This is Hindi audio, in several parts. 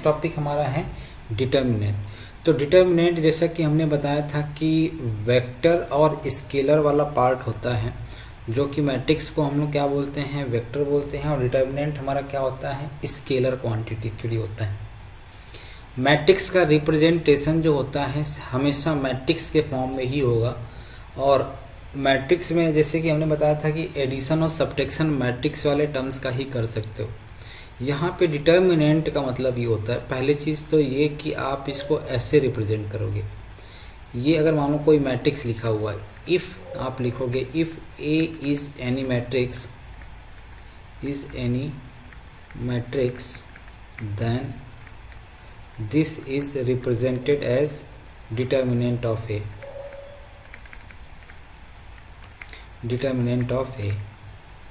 टॉपिक हमारा है डिटर्मिनेंट। तो डिटर्मिनेंट जैसा कि हमने बताया था कि वेक्टर और स्केलर वाला पार्ट होता है, जो कि मैट्रिक्स को हम लोग क्या बोलते हैं, वेक्टर बोलते हैं, और डिटर्मिनेंट हमारा क्या होता है, स्केलर क्वांटिटी के लिए होता है। मैट्रिक्स का रिप्रेजेंटेशन जो होता है हमेशा मैट्रिक्स के फॉर्म में ही होगा, और मैट्रिक्स में जैसे कि हमने बताया था कि एडिशन और सब्ट्रैक्शन मैट्रिक्स वाले टर्म्स का ही कर सकते हो। यहाँ पे डिटर्मिनेंट का मतलब ये होता है, पहली चीज़ तो ये कि आप इसको ऐसे रिप्रेजेंट करोगे। ये अगर मान लो कोई मैट्रिक्स लिखा हुआ है, इफ़ आप लिखोगे if A is any matrix then this is represented as determinant of A.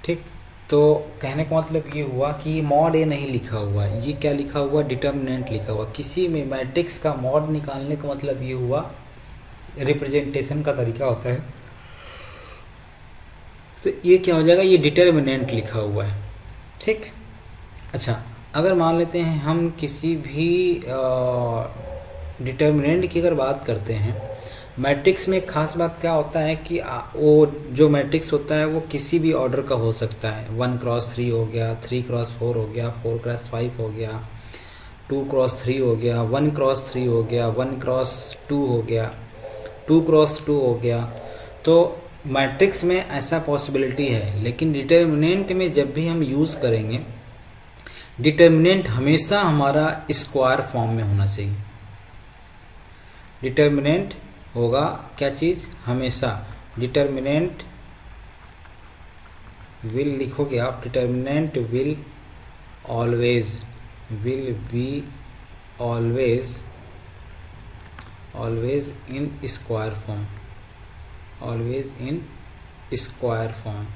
ठीक, तो कहने का मतलब ये हुआ कि मॉड ए नहीं लिखा हुआ है, ये क्या लिखा हुआ, डिटर्मिनेंट लिखा हुआ। किसी में मैट्रिक्स का मॉड निकालने का मतलब ये हुआ, रिप्रेजेंटेशन का तरीका होता है, तो ये क्या हो जाएगा, ये डिटर्मिनेंट लिखा हुआ है। ठीक, अच्छा, अगर मान लेते हैं हम किसी भी डिटर्मिनेंट की अगर बात करते हैं, मैट्रिक्स में खास बात क्या होता है कि वो जो मैट्रिक्स होता है वो किसी भी ऑर्डर का हो सकता है। 1x3 हो गया, 3x4 हो गया, 4x5 हो गया, 2x3 हो गया, 1x3 हो गया, 1x2 हो गया, 2x2 हो गया। तो मैट्रिक्स में ऐसा पॉसिबिलिटी है, लेकिन डिटर्मिनेंट में जब भी हम यूज़ करेंगे, डिटर्मिनेंट हमेशा हमारा स्क्वायर फॉर्म में होना चाहिए। डिटर्मिनेंट होगा क्या चीज़, हमेशा डिटर्मिनेंट विल लिखोगे आप, determinant will be always in square form,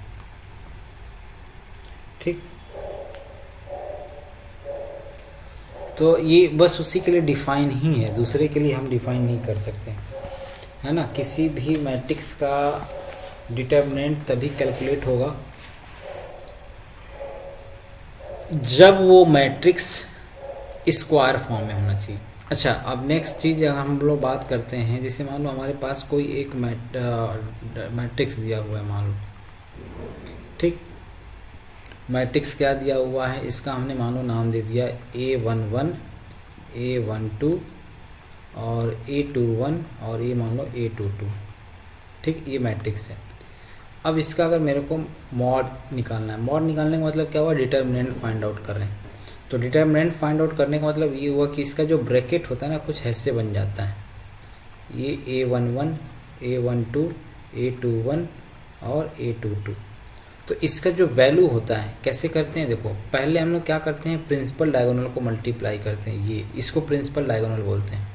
ठीक। तो ये बस उसी के लिए डिफाइन ही है, दूसरे के लिए हम डिफाइन नहीं कर सकते, है ना। किसी भी मैट्रिक्स का डिटर्मिनेंट तभी कैलकुलेट होगा जब वो मैट्रिक्स स्क्वायर फॉर्म में होना चाहिए। अच्छा, अब नेक्स्ट चीज़ हम लोग बात करते हैं, जैसे मान लो हमारे पास कोई एक मैट्रिक्स दिया हुआ है, मान लो, ठीक। मैट्रिक्स क्या दिया हुआ है, इसका हमने मान लो नाम दे दिया A11, A12 और A21 और ये मान लो A22, ठीक। ये मैट्रिक्स है। अब इसका अगर मेरे को मॉड निकालना है, मॉड निकालने का मतलब क्या हुआ, डिटर्मिनेंट फाइंड आउट कर रहे हैं। तो डिटर्मिनेंट फाइंड आउट करने का मतलब ये हुआ कि इसका जो ब्रैकेट होता है ना, कुछ ऐसे बन जाता है, ये A11, A12, A21 और A22। तो इसका जो वैल्यू होता है कैसे करते हैं, देखो, पहले हम लोग क्या करते हैं, प्रिंसिपल डायगोनल को मल्टीप्लाई करते हैं, ये इसको प्रिंसिपल डायगोनल बोलते हैं।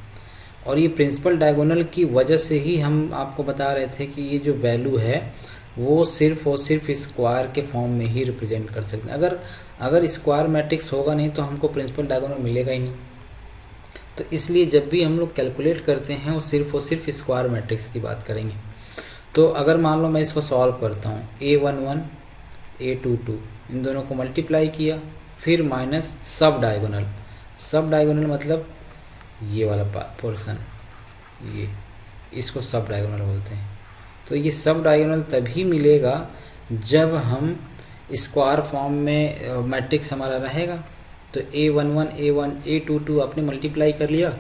और ये प्रिंसिपल डायगोनल की वजह से ही हम आपको बता रहे थे कि ये जो वैल्यू है वो सिर्फ और सिर्फ स्क्वायर के फॉर्म में ही रिप्रेजेंट कर सकते हैं। अगर स्क्वायर मैट्रिक्स होगा नहीं तो हमको प्रिंसिपल डायगोनल मिलेगा ही नहीं। तो इसलिए जब भी हम लोग कैलकुलेट करते हैं वो सिर्फ और सिर्फ स्क्वायर मैट्रिक्स की बात करेंगे। तो अगर मान लो मैं इसको सॉल्व करता हूँ, A11, A22 इन दोनों को मल्टीप्लाई किया, फिर माइनस सब डायगोनल मतलब ये वाला पोर्शन, ये इसको सब डायगोनल बोलते हैं। तो ये सब डायगोनल तभी मिलेगा जब हम स्क्वायर फॉर्म में मैट्रिक्स हमारा रहेगा। तो A11, A22 आपने मल्टीप्लाई कर लिया,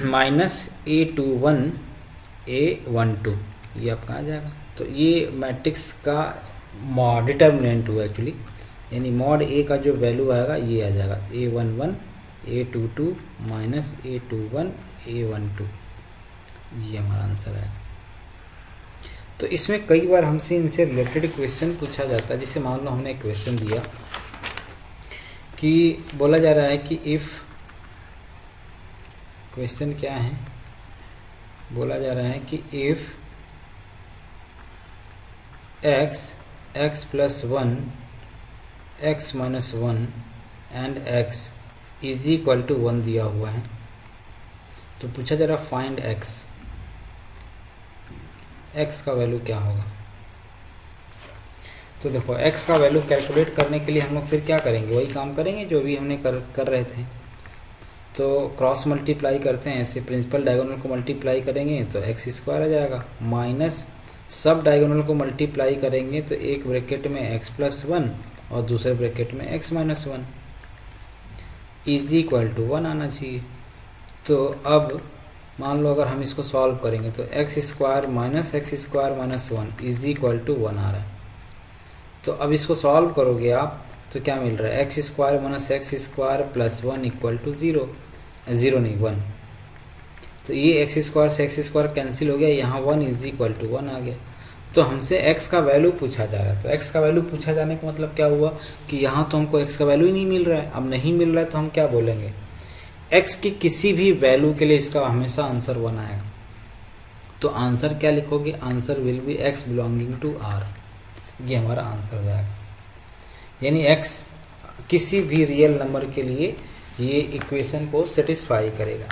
माइनस A21, A12, ये आपका आ जाएगा। तो ये मैट्रिक्स का डिटर्मिनेंट हुआ एक्चुअली, यानी मॉड ए का जो वैल्यू आएगा ये आ जाएगा A11, A22 minus A21, A12, ये हमारा आंसर है। तो इसमें कई बार हमसे इनसे रिलेटेड क्वेश्चन पूछा जाता है। जैसे मान लो हमने एक क्वेश्चन दिया कि बोला जा रहा है कि इफ़, क्वेश्चन क्या है, बोला जा रहा है कि if x plus 1, x minus 1 and x is equal to 1 दिया हुआ है, तो पूछा जा रहा फाइंड x का वैल्यू क्या होगा। तो देखो x का वैल्यू कैलकुलेट करने के लिए हम लोग फिर क्या करेंगे, वही काम करेंगे जो भी हमने कर रहे थे। तो क्रॉस मल्टीप्लाई करते हैं, ऐसे प्रिंसिपल डायगोनल को मल्टीप्लाई करेंगे तो एक्स स्क्वायर आ जाएगा, माइनस सब डायगोनल को मल्टीप्लाई करेंगे तो एक ब्रैकेट में एक्स प्लस वन और दूसरे ब्रैकेट में x minus one is equal to one आना चाहिए। तो अब मान लो अगर हम इसको सॉल्व करेंगे तो x square minus one is equal to one आ रहा है। तो अब इसको सॉल्व करोगे आप तो क्या मिल रहा है, x square minus x square plus one equal to zero, zero नहीं वन। तो ये एक्स स्क्वायर से एक्स स्क्वायर कैंसिल हो गया, यहाँ one is equal to one आ गया। तो हमसे x का वैल्यू पूछा जा रहा है, तो x का वैल्यू पूछा जाने का मतलब क्या हुआ कि यहाँ तो हमको x का वैल्यू ही नहीं मिल रहा है। अब नहीं मिल रहा है तो हम क्या बोलेंगे, x की किसी भी वैल्यू के लिए इसका हमेशा आंसर वन आएगा। तो आंसर क्या लिखोगे, answer will be x belonging to r, ये हमारा आंसर हो जाएगा। यानी x किसी भी रियल नंबर के लिए ये इक्वेशन को सेटिस्फाई करेगा।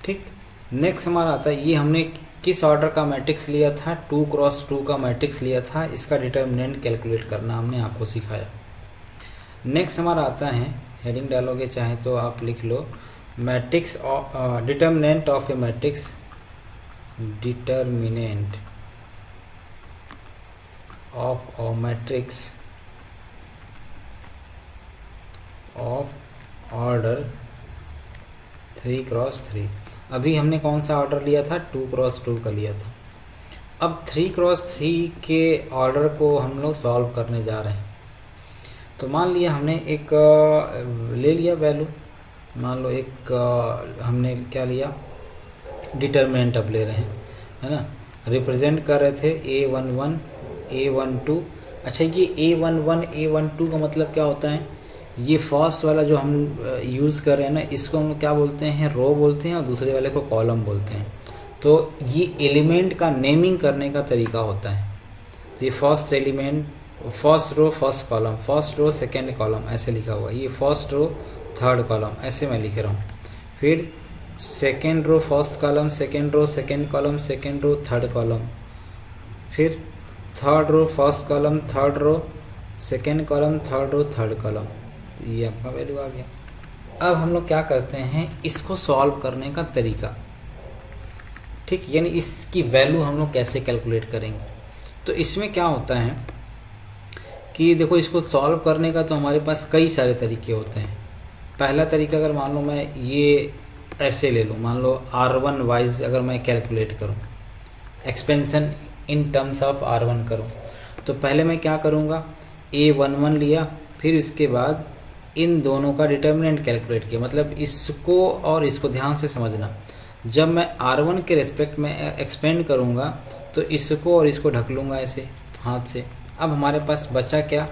ठीक, नेक्स्ट हमारा आता है, ये हमने किस ऑर्डर का मैट्रिक्स लिया था, 2 क्रॉस 2 का मैट्रिक्स लिया था, इसका डिटर्मिनेंट कैलकुलेट करना हमने आपको सिखाया। नेक्स्ट हमारा आता है, हेडिंग डालोगे चाहे तो आप लिख लो, matrix determinant of a matrix, determinant of a matrix of order 3 cross 3। अभी हमने कौन सा ऑर्डर लिया था, 2 क्रॉस 2 का लिया था। अब 3 क्रॉस 3 के ऑर्डर को हम लोग सॉल्व करने जा रहे हैं। तो मान लिया हमने एक ले लिया वैल्यू, मान लो एक हमने क्या लिया, डिटर्मिनेंट अब ले रहे हैं, है ना। रिप्रेजेंट कर रहे थे A11 A12। अच्छा, ये A11 A12 का मतलब क्या होता है, ये फर्स्ट वाला जो हम यूज़ कर रहे हैं ना, इसको हम क्या बोलते हैं, रो बोलते हैं, और दूसरे वाले को कॉलम बोलते हैं। तो ये एलिमेंट का नेमिंग करने का तरीका होता है। तो ये first element, first row first column, first row second column ऐसे लिखा हुआ है, ये फर्स्ट रो थर्ड कॉलम ऐसे मैं लिख रहा हूँ। फिर second row first column, second row second column, second row third column, फिर third row first column, third row second column, third row third column. तो ये आपका वैल्यू आ गया। अब हम लोग क्या करते हैं, इसको सॉल्व करने का तरीका, ठीक, यानी इसकी वैल्यू हम लोग कैसे कैलकुलेट करेंगे। तो इसमें क्या होता है कि देखो, इसको सॉल्व करने का तो हमारे पास कई सारे तरीके होते हैं। पहला तरीका, अगर मान लो मैं ये ऐसे ले लूँ, मान लो R1 वाइज अगर मैं कैलकुलेट करूँ, expansion in terms of R1 करूँ, तो पहले मैं क्या करूँगा, A11 लिया, फिर इसके बाद इन दोनों का डिटर्मिनेंट कैलकुलेट किया। मतलब इसको और इसको ध्यान से समझना, जब मैं R1 के रेस्पेक्ट में एक्सपेंड करूँगा तो इसको और इसको ढक लूँगा ऐसे हाथ से। अब हमारे पास बचा क्या,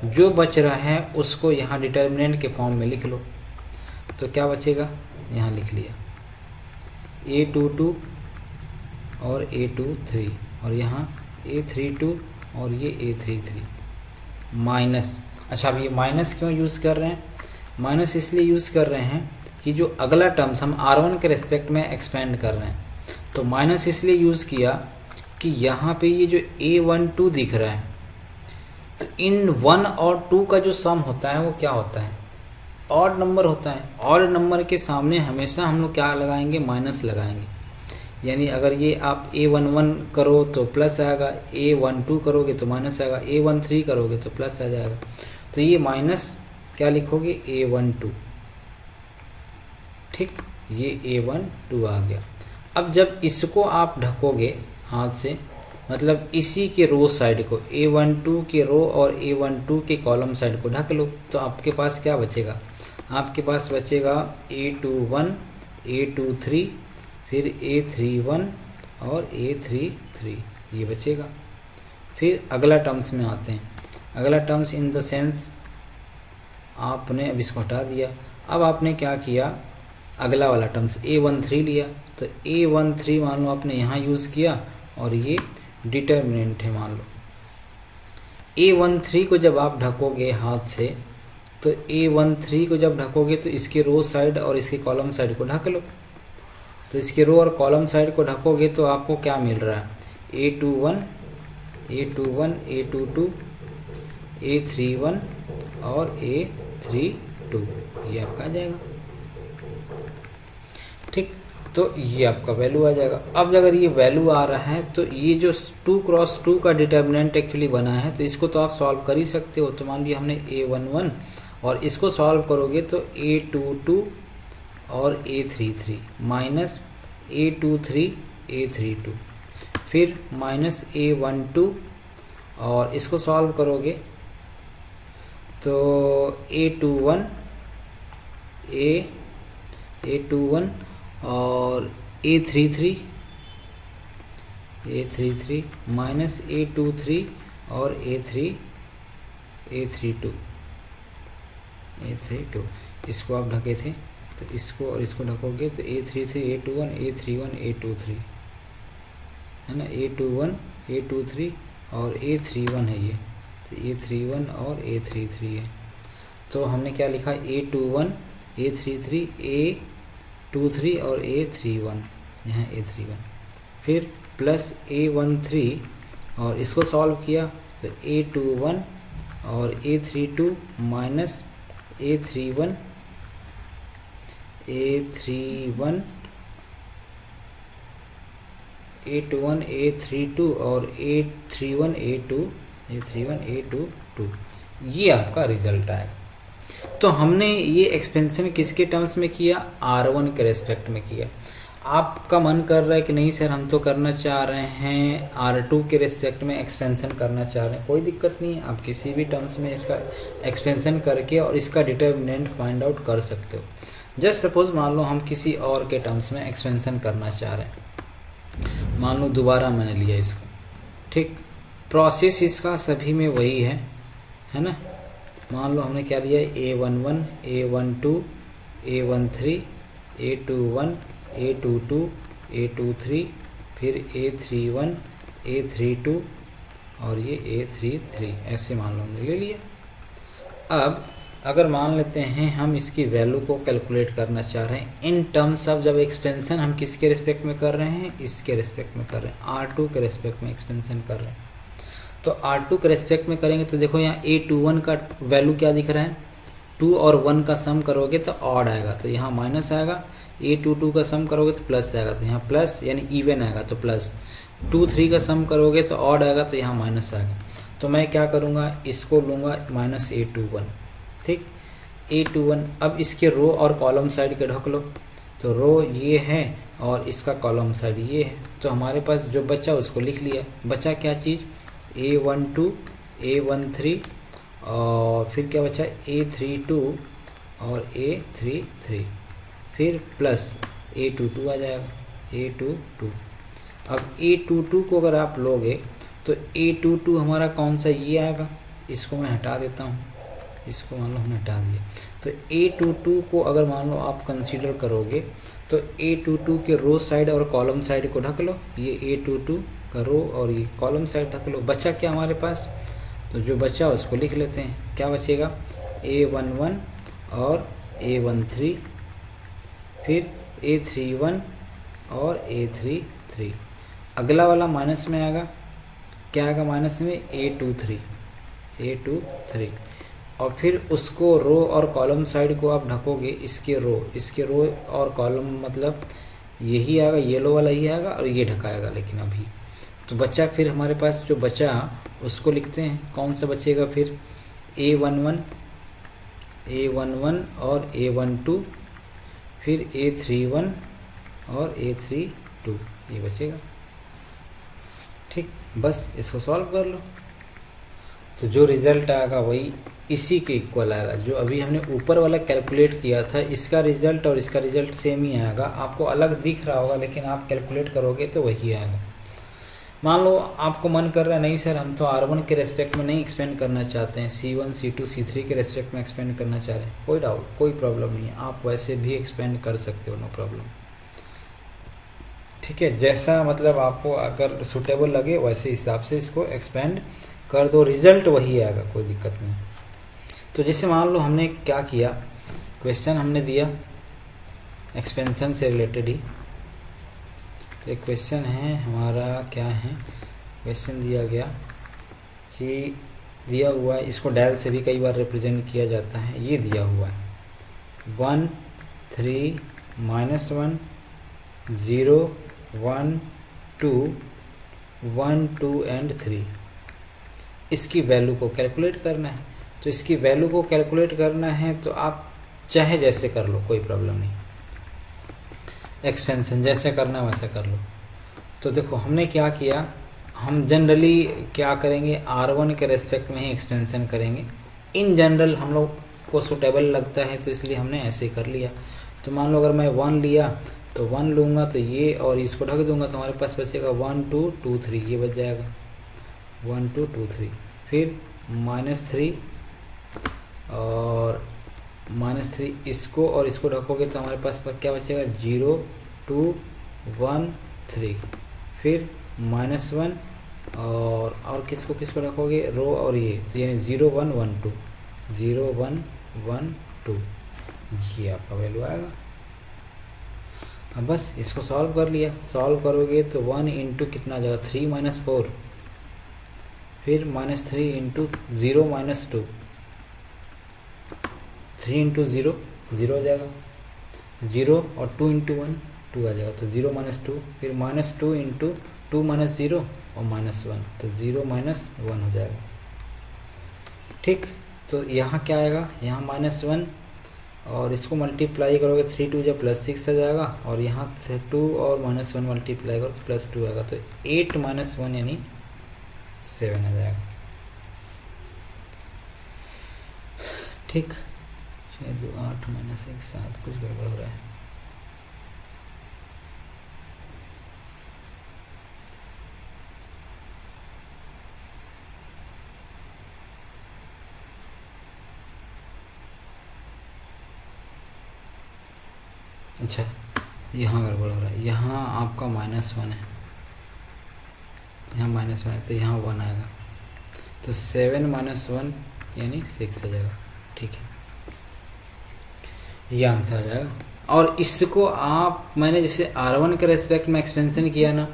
जो बच रहा है उसको यहाँ डिटर्मिनेंट के फॉर्म में लिख लो। तो क्या बचेगा, यहाँ लिख लिया A22 और A23, और यहाँ A32 और ये A33 माइनस। अच्छा, अब ये माइनस क्यों यूज़ कर रहे हैं, माइनस इसलिए यूज़ कर रहे हैं कि जो अगला टर्म्स हम R1 के रेस्पेक्ट में एक्सपेंड कर रहे हैं, तो माइनस इसलिए यूज़ किया कि यहाँ पे ये जो A12 दिख रहा है, तो इन 1 और 2 का जो सम होता है वो क्या होता है, ऑड नंबर होता है। ऑड नंबर के सामने हमेशा हम लोग क्या लगाएंगे, माइनस लगाएंगे। यानी अगर ये आप A11 करो तो प्लस आएगा, A12 करोगे तो माइनस आएगा, A13 करोगे तो प्लस आ जाएगा। तो ये माइनस क्या लिखोगे, A12, ठीक, ये A12 आ गया। अब जब इसको आप ढकोगे हाथ से, मतलब इसी के रो साइड को, A12 के रो और A12 के कॉलम साइड को ढक लो, तो आपके पास क्या बचेगा, आपके पास बचेगा A21 A23 फिर A31 और A33, ये बचेगा। फिर अगला टर्म्स में आते हैं। अगला टर्म्स इन द सेंस, आपने अब इसको हटा दिया, अब आपने क्या किया, अगला वाला टर्म्स A13 लिया, तो A13 मान लो आपने यहाँ यूज़ किया, और ये डिटर्मिनेंट है मान लो। A13 को जब आप ढकोगे हाथ से, तो A13 को जब ढकोगे तो इसके रो साइड और इसके कॉलम साइड को ढक लो। तो इसके रो और कॉलम साइड को ढकोगे तो आपको क्या मिल रहा है, A21 A21 A22 A31 और A32 ये आपका आ जाएगा। ठीक, तो ये आपका वैल्यू आ जाएगा। अब अगर ये वैल्यू आ रहा है तो ये जो 2x2 का डिटर्मिनेंट एक्चुअली बना है, तो इसको तो आप सॉल्व कर ही सकते हो। तो मान लिया हमने A11 और इसको सॉल्व करोगे तो A22 और A33 माइनस A23 A32, फिर माइनस A12 और इसको सॉल्व करोगे तो A21 A21 और A33 माइनस A23 और A32 इसको आप ढके थे, तो इसको और इसको ढकोगे तो A33 A21 A31 A23 है ना, A21 A23 और A31 है ये, तो A31 और A33 है। तो हमने क्या लिखा, A21 A33 A23 और A31, यहाँ A31, फिर प्लस A13 और इसको सॉल्व किया तो A21 और A32 minus A31 A21 A32 और A31 A22 ये आपका रिजल्ट आएगा। तो हमने ये एक्सपेंशन किसके टर्म्स में किया, R1 के रेस्पेक्ट में किया। आपका मन कर रहा है कि नहीं सर हम तो करना चाह रहे हैं R2 के रेस्पेक्ट में एक्सपेंशन करना चाह रहे हैं, कोई दिक्कत नहीं है, आप किसी भी टर्म्स में इसका एक्सपेंशन करके और इसका डिटर्मिनेंट फाइंड आउट कर सकते हो। जस्ट सपोज मान लो हम किसी और के टर्म्स में एक्सपेंशन करना चाह रहे हैं, मान लो दोबारा मैंने लिया इसको, ठीक, प्रोसेस इसका सभी में वही है ना। मान लो हमने क्या लिया, A11 A12 A13 A21 A22 A23 फिर A31 A32 और ये A33, ऐसे मान लो हमने ले लिया। अब अगर मान लेते हैं हम इसकी वैल्यू को कैलकुलेट करना चाह रहे हैं इन टर्म्स ऑफ, जब एक्सपेंशन हम किसके रिस्पेक्ट में कर रहे हैं, इसके रिस्पेक्ट में कर रहे हैं, R2 के रिस्पेक्ट में एक्सपेंशन कर रहे हैं। तो R2 के रेस्पेक्ट में करेंगे तो देखो यहाँ A21 का वैल्यू क्या दिख रहा है, 2 और 1 का सम करोगे तो ऑड आएगा, तो यहाँ माइनस आएगा। A22 का सम करोगे तो प्लस आएगा, तो यहाँ प्लस यानी इवन आएगा तो प्लस। 2 3 का सम करोगे तो ऑड आएगा, तो यहाँ माइनस आएगा। तो मैं क्या करूँगा, इसको लूँगा माइनस A21, ठीक, A21। अब इसके रो और कॉलम साइड के ढक लो, तो रो ये है और इसका कॉलम साइड ये है, तो हमारे पास जो बचा उसको लिख लिया। बचा क्या चीज़, A12 A13 और फिर क्या बचा, A32 और A33, फिर प्लस A22 आ जाएगा, A22। अब A22 को अगर आप लोगे तो A22 हमारा कौन सा, ये आएगा, इसको मैं हटा देता हूँ, इसको मान लो हमने हटा दिया। तो A22 को अगर मान लो आप कंसीडर करोगे तो A22 के रो साइड और कॉलम साइड को ढक लो, ये A22 का रो और ये कॉलम साइड ढक लो। बचा क्या हमारे पास, तो जो बचा उसको लिख लेते हैं। क्या बचेगा, A11 और A13 फिर A31 और A33। अगला वाला माइनस में आएगा, क्या आएगा माइनस में, A23 और फिर उसको रो और कॉलम साइड को आप ढकोगे, इसके रो और कॉलम मतलब यही आएगा, येलो वाला ही आएगा और ये ढकाएगा। लेकिन अभी तो बचा, फिर हमारे पास जो बचा उसको लिखते हैं, कौन सा बचेगा फिर, A11 और A12 फिर A31 और A32 ये बचेगा, ठीक। बस इसको सॉल्व कर लो तो जो रिज़ल्ट आएगा वही इसी के इक्वल आएगा। जो अभी हमने ऊपर वाला कैलकुलेट किया था, इसका रिज़ल्ट और इसका रिज़ल्ट सेम ही आएगा। आपको अलग दिख रहा होगा लेकिन आप कैलकुलेट करोगे तो वही आएगा। मान लो आपको मन कर रहा है नहीं सर हम तो R1 के रेस्पेक्ट में नहीं एक्सपेंड करना चाहते हैं, C1 C2 C3 के रेस्पेक्ट में एक्सपेंड करना चाह रहे हैं, कोई डाउट, कोई प्रॉब्लम नहीं है, आप वैसे भी एक्सपेंड कर सकते हो, नो प्रॉब्लम, ठीक है। जैसा मतलब आपको अगर सूटेबल लगे वैसे हिसाब से इसको एक्सपेंड कर दो, रिज़ल्ट वही आएगा, कोई दिक्कत नहीं। तो जैसे मान लो हमने क्या किया, क्वेश्चन हमने दिया एक्सपेंशन से रिलेटेड ही, तो एक क्वेश्चन है हमारा, क्या है क्वेश्चन दिया गया, कि दिया हुआ है, इसको डेल से भी कई बार रिप्रेजेंट किया जाता है। ये दिया हुआ है 1 3 -1 0 1 2 1 2 एंड 3। इसकी वैल्यू को कैलकुलेट करना है। तो इसकी वैल्यू को कैलकुलेट करना है तो आप चाहे जैसे कर लो, कोई प्रॉब्लम नहीं। एक्सपेंशन जैसे करना है वैसे कर लो। तो देखो हमने क्या किया, हम जनरली क्या करेंगे, R1 के रेस्पेक्ट में ही एक्सपेंशन करेंगे। इन जनरल हम लोग को सूटेबल लगता है तो इसलिए हमने ऐसे ही कर लिया। तो मान लो अगर मैं 1 लिया तो 1 लूँगा तो ये और इसको ढक दूंगा तो हमारे पास बचेगा 1 2 2 3, ये बच जाएगा 1 2 2 3। फिर -3 और -3 इसको और इसको ढकोगे तो हमारे पास क्या बचेगा 0 2 1 3। फिर -1 और किसको किसको रखोगे, रो और ये, तो यानी 0 1 1 2 0 1 1 2, ये आपका वैल्यू आएगा। अब बस इसको सॉल्व कर लिया। सॉल्व करोगे तो 1 इंटू कितना आ जाएगा 3 -4, फिर -3 इंटू 0 -2, 3 इंटू 0 0 आ जाएगा, 0 और 2 इंटू 1 2 आ जाएगा तो 0 -2, फिर -2 इंटू 2 -0 और -1 तो 0 -1 हो जाएगा। ठीक, तो यहाँ क्या आएगा, यहाँ -1 और इसको मल्टीप्लाई करोगे 3 2 जब +6 आ जाएगा, और यहाँ 2 और -1 मल्टीप्लाई करो तो +2 आएगा, तो 8 -1 यानी 7 आ जाएगा। ठीक, 6 2 8 -1 7, कुछ गड़बड़ हो रहा है। अच्छा, यहाँ गड़बड़ हो रहा है, यहाँ आपका -1 है, यहाँ -1 है तो यहाँ 1 आएगा, तो 7 -1 यानी 6 आ जाएगा। ठीक है, ये आंसर आ जाएगा। और इसको आप, मैंने जैसे R1 के रेस्पेक्ट में एक्सपेंशन किया ना,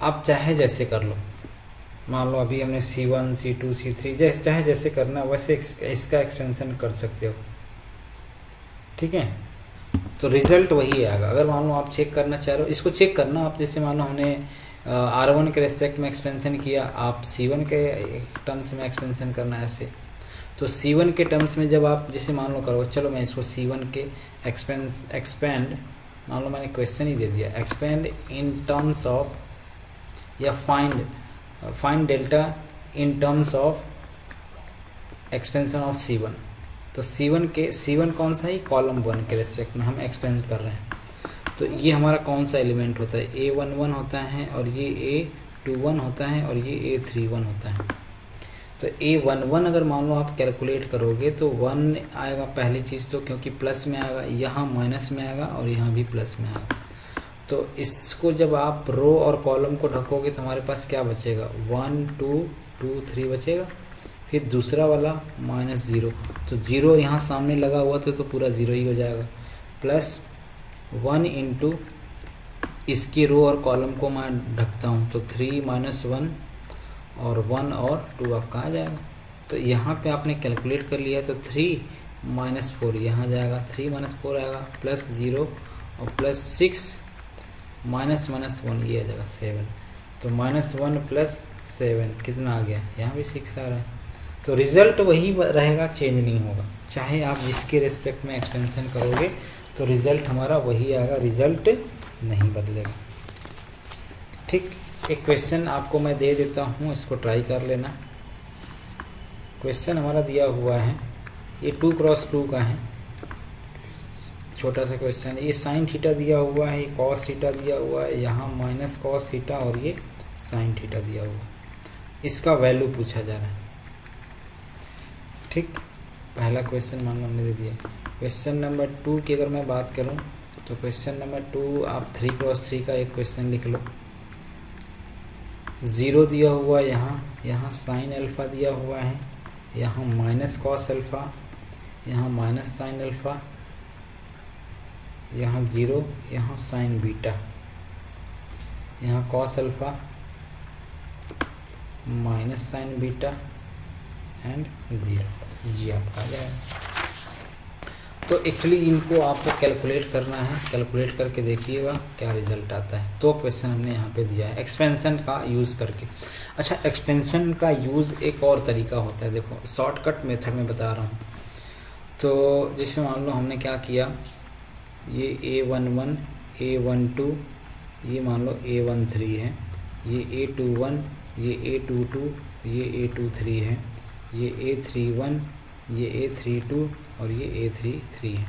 आप चाहे जैसे कर लो। मान लो अभी हमने C1 C2 C3 जैसे चाहे जैसे करना वैसे इसका एक्सपेंशन कर सकते हो। ठीक है, तो रिज़ल्ट वही आएगा। अगर मान लो आप चेक करना चाह रहे हो, इसको चेक करना आप, जैसे मान लो हमने R1 के रेस्पेक्ट में एक्सपेंशन किया, आप C1 के टर्म्स में एक्सपेंशन करना है ऐसे। तो C1 के टर्म्स में जब आप जैसे मान लो करो, चलो मैं इसको C1 के एक्सपेंड, मान लो मैंने क्वेश्चन ही दे दिया, एक्सपेंड इन टर्म्स ऑफ, या find delta in terms of expansion of C1। तो C1 कौन सा है, कॉलम 1 के रेस्पेक्ट में हम एक्सपेंड कर रहे हैं। तो ये हमारा कौन सा एलिमेंट होता है, A11 होता है, और ये A21 होता है, और ये A31 होता है। तो A11 अगर मान लो आप कैलकुलेट करोगे तो 1 आएगा पहली चीज़, तो क्योंकि प्लस में आएगा, यहाँ माइनस में आएगा, और यहाँ भी प्लस में आएगा। तो इसको जब आप रो और कॉलम को ढकोगे तो हमारे पास क्या बचेगा, 1 2 2 3 बचेगा। फिर दूसरा वाला -0, तो 0 यहाँ सामने लगा हुआ तो पूरा 0 ही हो जाएगा, प्लस 1 इंटू इसकी रो और कॉलम को मैं ढकता हूँ तो 3 -1 और 1 और 2 आपका आ जाएगा। तो यहाँ पे आपने कैलकुलेट कर लिया तो 3 -4 यहाँ जाएगा, 3 -4 आएगा, प्लस 0 और प्लस 6 -1 ये आ जाएगा 7। तो -1 प्लस 7 कितना आ गया, यहाँ भी 6 आ रहा है। तो रिज़ल्ट वही रहेगा, चेंज नहीं होगा। चाहे आप जिसके रेस्पेक्ट में एक्सपेंशन करोगे तो रिज़ल्ट हमारा वही आएगा, रिज़ल्ट नहीं बदलेगा। ठीक, एक क्वेश्चन आपको मैं दे देता हूँ, इसको ट्राई कर लेना। क्वेश्चन हमारा दिया हुआ है, ये 2 क्रॉस 2 का है, छोटा सा क्वेश्चन है। ये साइन थीटा दिया हुआ है, ये कॉस थीटा दिया हुआ है, यहाँ माइनस कॉस थीटा और ये साइन थीटा दिया हुआ है। इसका वैल्यू पूछा जा रहा है। ठीक, पहला क्वेश्चन मान लो हमने दे दिया। क्वेश्चन नंबर 2 की अगर मैं बात करूं तो क्वेश्चन नंबर 2 आप 3 क्रॉस 3 का एक क्वेश्चन लिख लो। 0 दिया हुआ है, यहाँ साइन अल्फ़ा दिया हुआ है, यहाँ माइनस कॉस अल्फ़ा, यहाँ माइनस साइन अल्फ़ा, यहाँ 0, यहाँ साइन बीटा, यहाँ cos alpha minus sign beta, and 0, ये आपका आ जाएगा। तो एक्चुअली इनको आपको कैलकुलेट करना है, कैलकुलेट करके देखिएगा क्या रिजल्ट आता है। तो क्वेश्चन हमने यहाँ पे दिया है एक्सपेंशन का यूज़ करके। अच्छा, एक्सपेंशन का यूज़ एक और तरीका होता है, देखो शॉर्टकट मेथड में बता रहा हूँ। तो जैसे मान लो हमने क्या किया, ये A11 A12 ये मान लो A13 है, ये A21 ये A22 ये A23 है, ये A31 ये A32 और ये A33 है।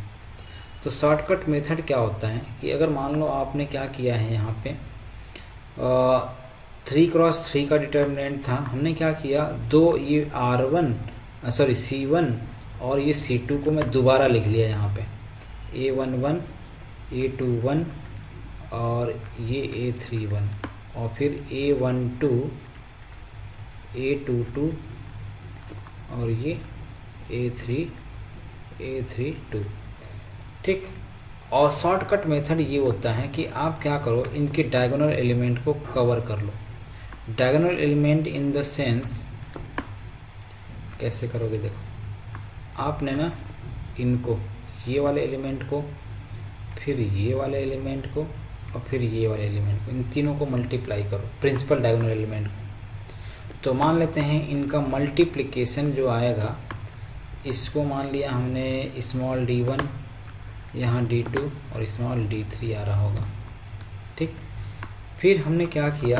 तो शॉर्टकट मेथड क्या होता है कि अगर मान लो आपने क्या किया है यहाँ पे 3×3 का डिटर्मिनेंट था, हमने क्या किया, दो ये C1 और ये C2 को मैं दोबारा लिख लिया यहाँ पे, A11 A21 और ये A31 और फिर A12 A22 और ये A32, ठीक। और शॉर्टकट मेथड ये होता है कि आप क्या करो, इनके डायगोनल एलिमेंट को कवर कर लो। Diagonal element in the sense कैसे करोगे, देखो आपने ना इनको, ये वाले एलिमेंट को, फिर ये वाले एलिमेंट को और फिर ये वाले एलिमेंट को, इन तीनों को मल्टीप्लाई करो प्रिंसिपल डायगोनल एलिमेंट को। तो मान लेते हैं इनका मल्टीप्लिकेशन जो आएगा, इसको मान लिया हमने स्मॉल d1, यहाँ d2 और स्मॉल d3 आ रहा होगा, ठीक। फिर हमने क्या किया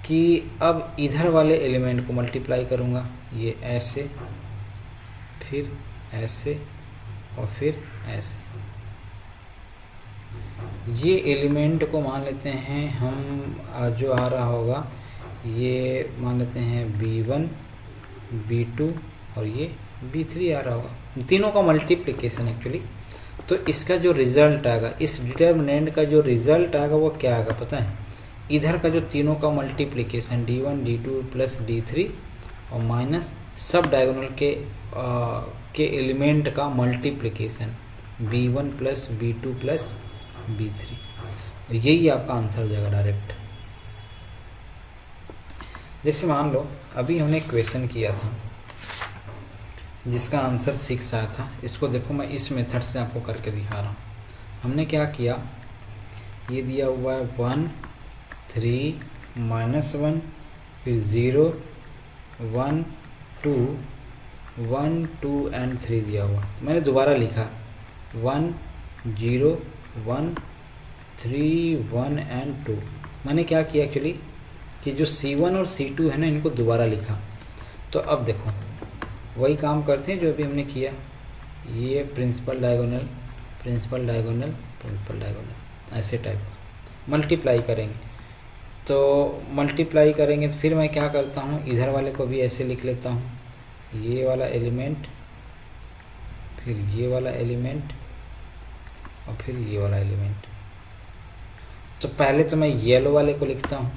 कि अब इधर वाले एलिमेंट को मल्टीप्लाई करूँगा, ये ऐसे, फिर ऐसे और फिर ऐसे। ये एलिमेंट को मान लेते हैं हम, जो आ रहा होगा ये मान लेते हैं b1 b2 और ये b3 आ रहा होगा, तीनों का मल्टीप्लिकेशन एक्चुअली। तो इसका जो रिज़ल्ट आएगा, इस डिटर्मिनेंट का जो रिज़ल्ट आएगा वो क्या आएगा पता है, इधर का जो तीनों का multiplication d1 d2 plus d3 और माइनस सब डायगोनल के एलिमेंट का multiplication b1 plus b2 plus b3, यही आपका आंसर हो जाएगा डायरेक्ट। जैसे मान लो अभी हमने क्वेश्चन किया था जिसका आंसर 6 आया था, इसको देखो मैं इस मेथड से आपको करके दिखा रहा हूँ। हमने क्या किया, ये दिया हुआ है 1 3 -1 फिर 0 1 2 1 2 एंड 3 दिया हुआ। मैंने दोबारा लिखा 1 0 1 3 1 एंड 2। मैंने क्या किया एक्चुअली कि जो C1 और C2 है ना, इनको दोबारा लिखा। तो अब देखो वही काम करते हैं जो अभी हमने किया, ये principal diagonal principal diagonal principal diagonal ऐसे टाइप का मल्टीप्लाई करेंगे। तो मल्टीप्लाई करेंगे तो फिर मैं क्या करता हूँ, इधर वाले को भी ऐसे लिख लेता हूँ, ये वाला एलिमेंट फिर ये वाला एलिमेंट और फिर ये वाला एलिमेंट। तो पहले तो मैं येलो वाले को लिखता हूँ,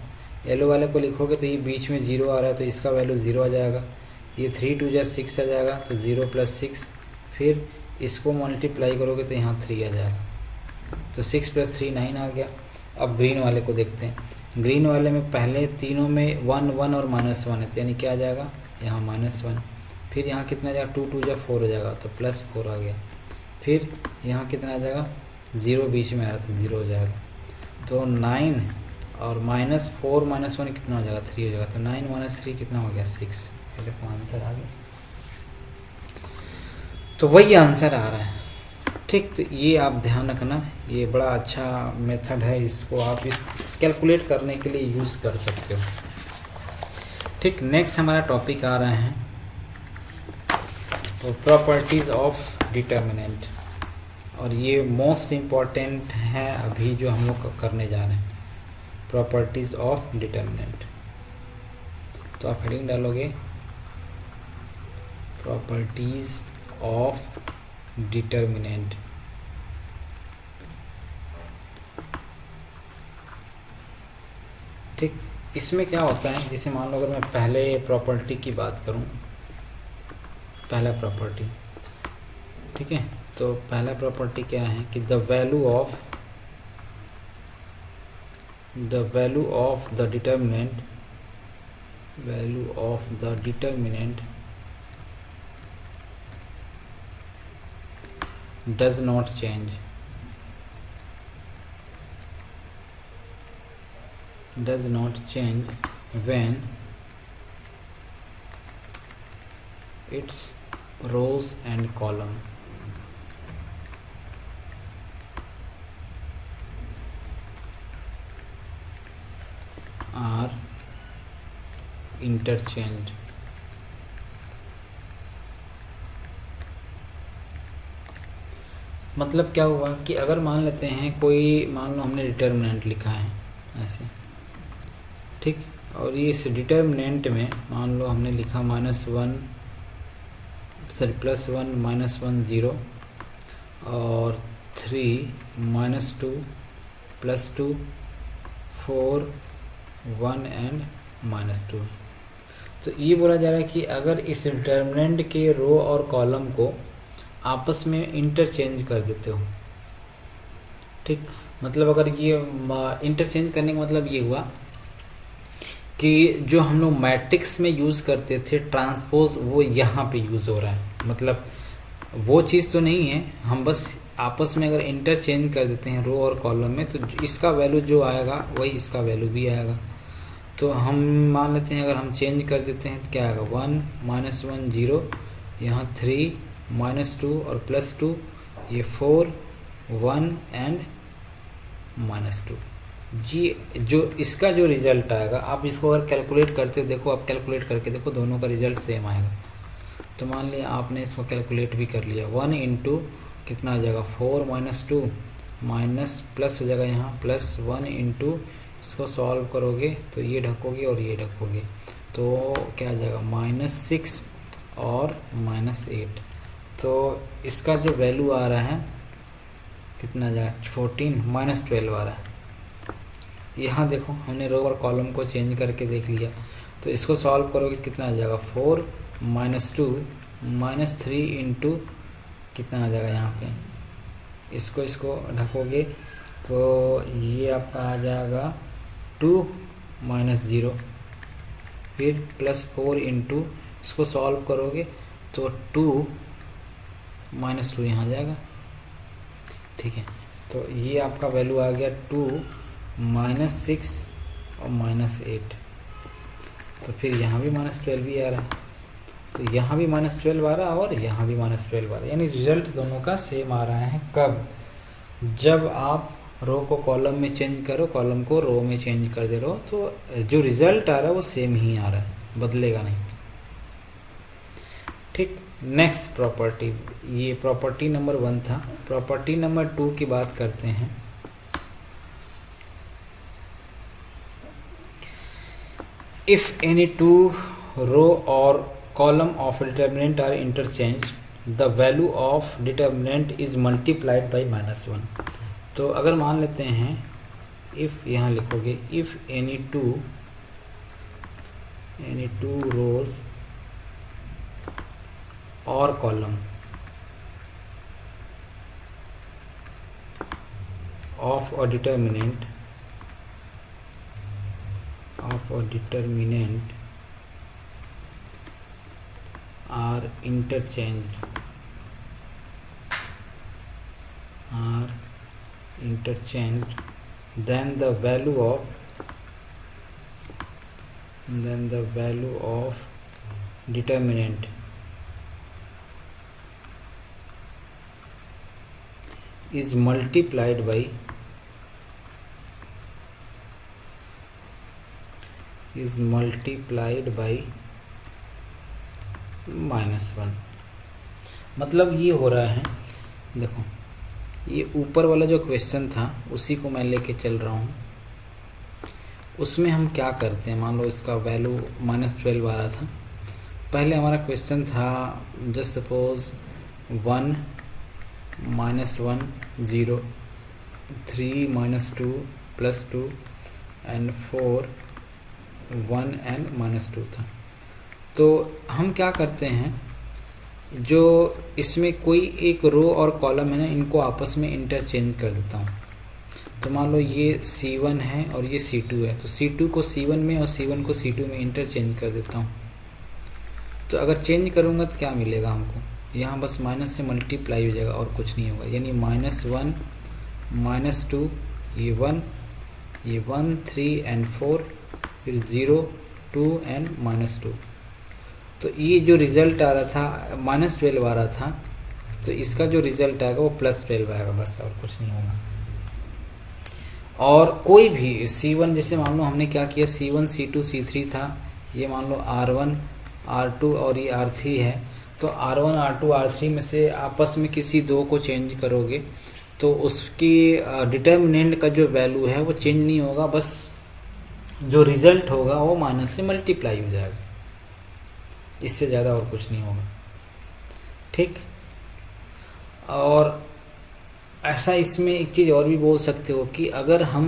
येलो वाले को लिखोगे तो ये बीच में 0 आ रहा है तो इसका वैल्यू 0 आ जाएगा, ये 3 2 6 आ जाएगा तो 0 + 6, फिर इसको मल्टीप्लाई करोगे तो यहाँ 3 आ जाएगा, तो 6 + 3 9 आ गया। अब ग्रीन वाले को देखते हैं, ग्रीन वाले में पहले तीनों में 1 1 और -1 है, तो यानी क्या आ जाएगा यहाँ -1, फिर यहाँ कितना आ जाएगा 2 2 4 हो जाएगा तो +4 आ गया, फिर यहाँ कितना आ जाएगा 0 बीच में आ रहा था 0 हो जाएगा, तो 9 और -4 -1 कितना हो जाएगा 3 हो जाएगा, तो 9 - 3 कितना हो गया 6। ये देखो आंसर आ गया, तो वही आंसर आ रहा है, ठीक। तो ये आप ध्यान रखना, ये बड़ा अच्छा मेथड है, इसको आप इस कैलकुलेट करने के लिए यूज़ कर सकते हो, ठीक। नेक्स्ट हमारा टॉपिक आ रहा है तो प्रॉपर्टीज़ ऑफ डिटर्मिनेंट, और ये मोस्ट इम्पॉर्टेंट है अभी जो हम लोग करने जा रहे हैं, प्रॉपर्टीज़ ऑफ डिटर्मिनेंट। तो आप हेडिंग डालोगे प्रॉपर्टीज़ ऑफ डिटर्मिनेंट, ठीक। इसमें क्या होता है, जैसे मान लो अगर मैं पहले प्रॉपर्टी की बात करूं, पहला प्रॉपर्टी, ठीक है, तो पहला प्रॉपर्टी क्या है कि the value of the determinant value of the determinant does not change when its rows and column are interchanged. मतलब क्या हुआ कि अगर मान लेते हैं कोई, मान लो हमने डिटर्मिनेंट लिखा है ऐसे, ठीक, और ये इस डिटर्मिनेंट में मान लो हमने लिखा -1 सॉरी +1 -1 0 और 3 -2 +2 4 1 एंड -2। तो ये बोला जा रहा है कि अगर इस डिटर्मिनेंट के रो और कॉलम को आपस में इंटरचेंज कर देते हो, ठीक, मतलब अगर ये इंटरचेंज करने का मतलब ये हुआ कि जो हम लोग मैट्रिक्स में यूज़ करते थे ट्रांसपोज, वो यहाँ पे यूज़ हो रहा है। मतलब वो चीज़ तो नहीं है, हम बस आपस में अगर इंटरचेंज कर देते हैं रो और कॉलम में, तो इसका वैल्यू जो आएगा वही इसका वैल्यू भी आएगा। तो हम मान लेते हैं अगर हम चेंज कर देते हैं तो क्या आएगा, 1 -1 0, यहाँ 3 -2 और +2, ये 4 1 एंड -2। जी, जो इसका जो रिज़ल्ट आएगा, आप इसको अगर कैलकुलेट करते हो, देखो आप कैलकुलेट करके देखो, दोनों का रिज़ल्ट सेम आएगा। तो मान लिया आपने इसको कैलकुलेट भी कर लिया, 1 इंटू कितना आ जाएगा 4 -2 माइनस प्लस हो जाएगा यहाँ +1 इंटू, इसको सॉल्व करोगे तो ये ढकोगे और ये ढकोगे, तो क्या आ जाएगा -6 और -8। तो इसका जो वैल्यू आ रहा है कितना आ जाएगा 14 -12 आ रहा है। यहाँ देखो हमने रो और कॉलम को चेंज करके देख लिया, तो इसको सॉल्व करोगे कितना आ जाएगा 4 -2 -3 इंटू कितना आ जाएगा यहाँ पे, इसको ढकोगे तो ये आपका आ जाएगा 2 -0, फिर +4 इंटू, इसको सॉल्व करोगे तो 2 -2 यहाँ आ जाएगा, ठीक है। तो ये आपका वैल्यू आ गया 2 -6 और -8। तो फिर यहाँ भी -12 भी आ रहा है, तो यहाँ भी -12 आ रहा है और यहाँ भी -12 आ रहा है, यानी रिजल्ट दोनों का सेम आ रहा है। कब? जब आप रो को कॉलम में चेंज करो, कॉलम को रो में चेंज कर दे रहे हो, तो जो रिजल्ट आ रहा है वो सेम ही आ रहा है, बदलेगा नहीं, ठीक। नेक्स्ट प्रॉपर्टी, ये प्रॉपर्टी नंबर 1 था। प्रॉपर्टी नंबर 2 की बात करते हैं। इफ एनी 2 रो और column of determinant are interchanged, the value of determinant is multiplied by -1। तो अगर मान लेते हैं if, यहाँ लिखोगे if any two rows or column of a determinant are interchanged, then the value of determinant is multiplied by -1। मतलब ये हो रहा है, देखो ये ऊपर वाला जो क्वेश्चन था उसी को मैं लेके चल रहा हूँ। उसमें हम क्या करते हैं, मान लो इसका वैल्यू -12 आ रहा था। पहले हमारा क्वेश्चन था जस्ट सपोज 1 -1 0 3 -2 +2 एंड 4 1 एंड -2 था। तो हम क्या करते हैं, जो इसमें कोई एक रो और कॉलम है ना, इनको आपस में इंटरचेंज कर देता हूँ। तो मान लो ये C1 है और ये C2 है, तो C2 को C1 में और C1 को C2 में इंटरचेंज कर देता हूँ। तो अगर चेंज करूँगा तो क्या मिलेगा हमको, यहाँ बस माइनस से मल्टीप्लाई हो जाएगा और कुछ नहीं होगा, यानी -1 -2 ये 1 ये 1 3 एंड 4 फिर 0 2 एंड -2। तो ये जो रिज़ल्ट आ रहा था -12 आ रहा था, तो इसका जो रिज़ल्ट आएगा वो +12 आएगा, बस और कुछ नहीं होगा। और कोई भी C1 जैसे मान लो हमने क्या किया, C1 C2 C3 था, ये मान लो R1 R2 और ये R3 है, तो R1 R2 R3 में से आपस में किसी दो को चेंज करोगे तो उसकी डिटर्मिनेंट का जो वैल्यू है वो चेंज नहीं होगा, बस जो रिज़ल्ट होगा वो माइनस से मल्टीप्लाई हो जाएगा, इससे ज़्यादा और कुछ नहीं होगा। ठीक, और ऐसा इसमें एक चीज़ और भी बोल सकते हो कि अगर हम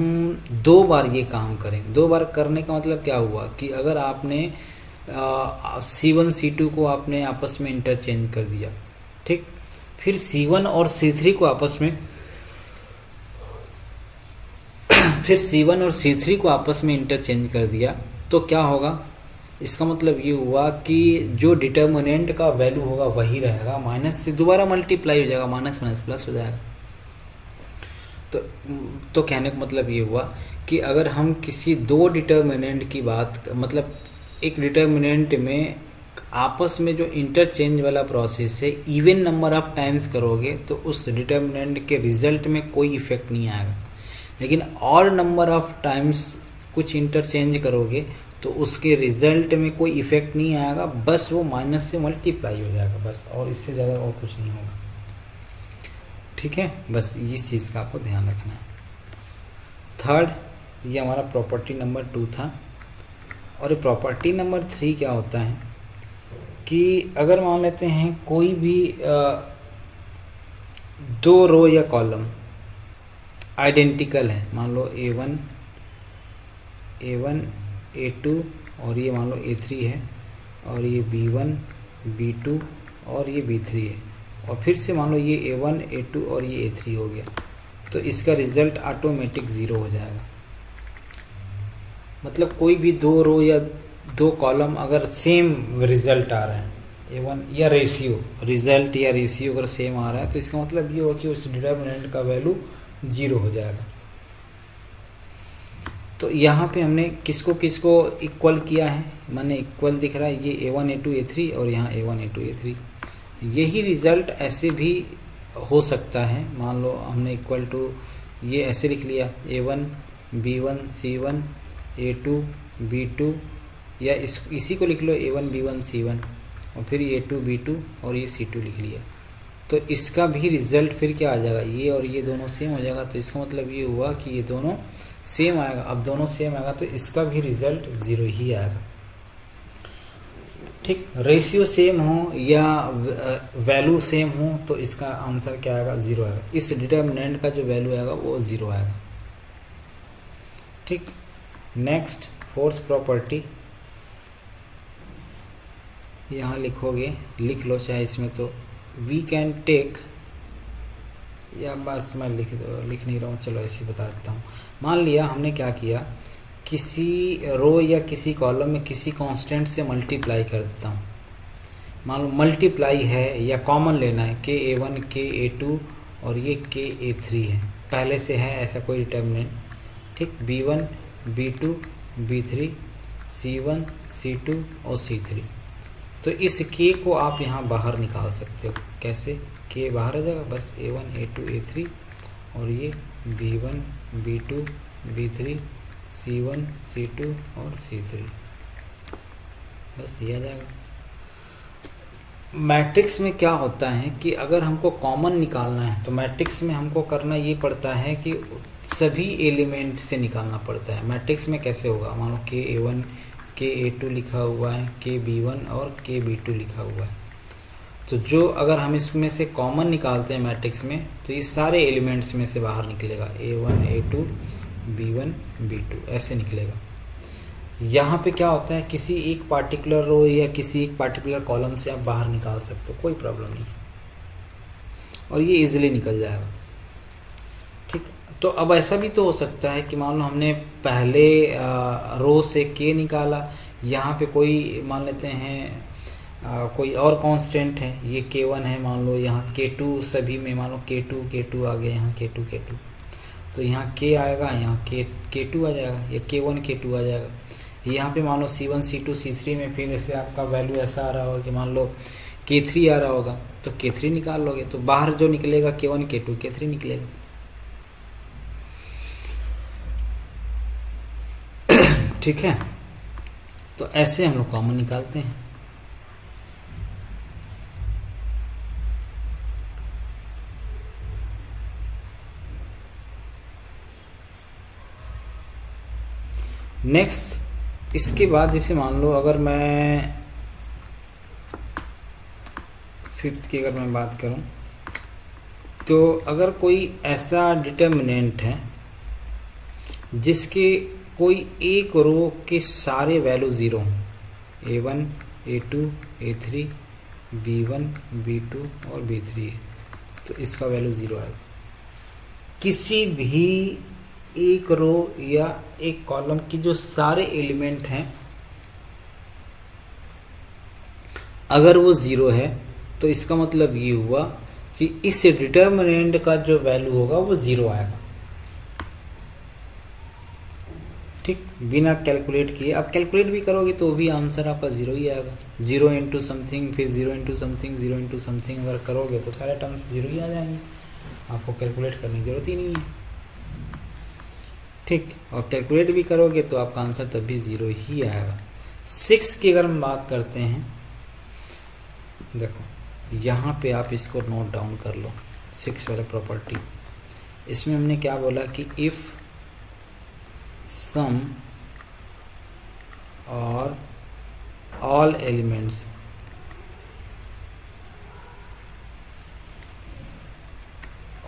2 बार ये काम करें, 2 बार करने का मतलब क्या हुआ कि अगर आपने C1 C2 को आपने आपस में इंटरचेंज कर दिया, ठीक, फिर C1 और C3 को आपस में फिर C1 और C3 को आपस में इंटरचेंज कर दिया, तो क्या होगा, इसका मतलब ये हुआ कि जो डिटर्मिनेंट का वैल्यू होगा वही रहेगा, माइनस से दोबारा मल्टीप्लाई हो जाएगा, माइनस माइनस प्लस हो जाएगा। तो कहने का मतलब ये हुआ कि अगर हम किसी दो डिटर्मिनेंट की बात, मतलब एक डिटर्मिनेंट में आपस में जो इंटरचेंज वाला प्रोसेस है, इवन नंबर ऑफ टाइम्स करोगे तो उस डिटर्मिनेंट के रिजल्ट में कोई इफेक्ट नहीं आएगा, लेकिन और नंबर ऑफ टाइम्स कुछ इंटरचेंज करोगे तो उसके रिजल्ट में कोई इफेक्ट नहीं आएगा, बस वो माइनस से मल्टीप्लाई हो जाएगा, बस, और इससे ज़्यादा और कुछ नहीं होगा। ठीक है, बस इस चीज़ का आपको ध्यान रखना है। थर्ड, ये हमारा प्रॉपर्टी नंबर 2 था। और प्रॉपर्टी नंबर 3 क्या होता है कि अगर मान लेते हैं कोई भी 2 रो या कॉलम आइडेंटिकल है, मान लो A1 A2 और ये मान लो A3 है, और ये B1 B2 और ये B3 है, और फिर से मान लो ये A1 A2 और ये A3 हो गया, तो इसका रिज़ल्ट ऑटोमेटिक 0 हो जाएगा। मतलब कोई भी 2 रो या 2 कॉलम अगर सेम रिज़ल्ट आ रहा है, A1 या रिज़ल्ट या रेशियो अगर सेम आ रहा है, तो इसका मतलब ये हो कि उस डिटर्मिनेंट का वैल्यू 0 हो जाएगा। तो यहाँ पे हमने किसको किसको इक्वल किया है, माने इक्वल दिख रहा है, ये A1 A2 A3 और यहाँ A1 A2 A3। यही रिज़ल्ट ऐसे भी हो सकता है, मान लो हमने इक्वल टू ये ऐसे लिख लिया, A1 B1 C1 A2 B2, या इसी को लिख लो A1 B1 C1 और फिर A2 B2 और ये C2 लिख लिया, तो इसका भी रिज़ल्ट फिर क्या आ जाएगा, ये और ये दोनों सेम हो जाएगा। तो इसका मतलब ये हुआ कि ये दोनों सेम आएगा। अब दोनों सेम आएगा तो इसका भी रिज़ल्ट 0 ही आएगा। ठीक, रेशियो सेम हो या वैल्यू सेम हो तो इसका आंसर क्या आएगा, 0 आएगा। इस डिटर्मिनेंट का जो वैल्यू आएगा वो 0 आएगा। ठीक, नेक्स्ट फोर्थ प्रॉपर्टी यहाँ लिखोगे, लिख लो चाहे इसमें, तो वी कैन टेक, या बस मैं लिख नहीं रहा हूँ, चलो ऐसे ही बता देता हूँ। मान लिया हमने क्या किया, किसी रो या किसी कॉलम में किसी कांस्टेंट से मल्टीप्लाई कर देता हूँ। मान लो मल्टीप्लाई है या कॉमन लेना है, के A1 के A2 और ये के A3 है, पहले से है ऐसा कोई डिटर्मिनेंट। ठीक, B1 B2 B3 C1 C2 और C3। तो इस के को आप यहाँ बाहर निकाल सकते हो। कैसे, के बाहर आ जाएगा, बस A1 A2 A3 और ये B1 B2 B3 C1 C2 और C3, बस ये आ जाएगा। मैट्रिक्स में क्या होता है कि अगर हमको कॉमन निकालना है तो मैट्रिक्स में हमको करना ये पड़ता है कि सभी एलिमेंट से निकालना पड़ता है। मैट्रिक्स में कैसे होगा, मान लो के A1 के A2 लिखा हुआ है, के B1 और के B2 लिखा हुआ है, तो जो अगर हम इसमें से कॉमन निकालते हैं मैट्रिक्स में, तो ये सारे एलिमेंट्स में से बाहर निकलेगा, A1 A2 B1 B2 ऐसे निकलेगा। यहाँ पे क्या होता है, किसी एक पार्टिकुलर रो या किसी एक पार्टिकुलर कॉलम से आप बाहर निकाल सकते हो, कोई प्रॉब्लम नहीं, और ये इजीली निकल जाएगा। ठीक, तो अब ऐसा भी तो हो सकता है कि मान लो हमने पहले रो से के निकाला, यहाँ पे कोई मान लेते हैं कोई और कांस्टेंट है, ये k1 है, मान लो यहाँ k2, सभी में मान लो k2 आ गया, यहाँ k2, तो यहाँ k आएगा, यहाँ k2 आ जाएगा, या k1 k2 आ जाएगा। यहाँ पे मान लो c1 c2 c3 में फिर से आपका वैल्यू ऐसा आ रहा होगा कि मान लो k3 आ रहा होगा, तो k3 निकाल लोगे, तो बाहर जो निकलेगा k1 k2 k3 निकलेगा। ठीक है, तो ऐसे हम लोग कॉमन निकालते हैं। नेक्स्ट इसके बाद जैसे मान लो अगर मैं फिफ्थ की अगर मैं बात करूं, तो अगर कोई ऐसा डिटर्मिनेंट है जिसके कोई एक रो के सारे वैल्यू ज़ीरो हों, a1 a2 a3 b1 b2 और b3 है, तो इसका वैल्यू ज़ीरो आएगा। किसी भी एक रो या एक कॉलम की जो सारे एलिमेंट हैं अगर वो ज़ीरो है, तो इसका मतलब ये हुआ कि इस डिटर्मिनेंट का जो वैल्यू होगा वो ज़ीरो आएगा। ठीक, बिना कैलकुलेट किए। अब कैलकुलेट भी करोगे तो भी आंसर आपका ज़ीरो ही आएगा। 0 इंटू समथिंग, फिर 0 इंटू समथिंग, 0 इंटू समथिंग अगर करोगे तो सारे टर्म्स ज़ीरो ही आ जाएंगे, आपको कैलकुलेट करने की ज़रूरत ही नहीं है। ठीक, और कैलकुलेट भी करोगे तो आपका आंसर तब भी ज़ीरो ही आएगा। 6 की अगर हम बात करते हैं, देखो यहाँ पे आप इसको नोट डाउन कर लो, 6 वाला प्रॉपर्टी। इसमें हमने क्या बोला कि इफ़ सम और ऑल एलिमेंट्स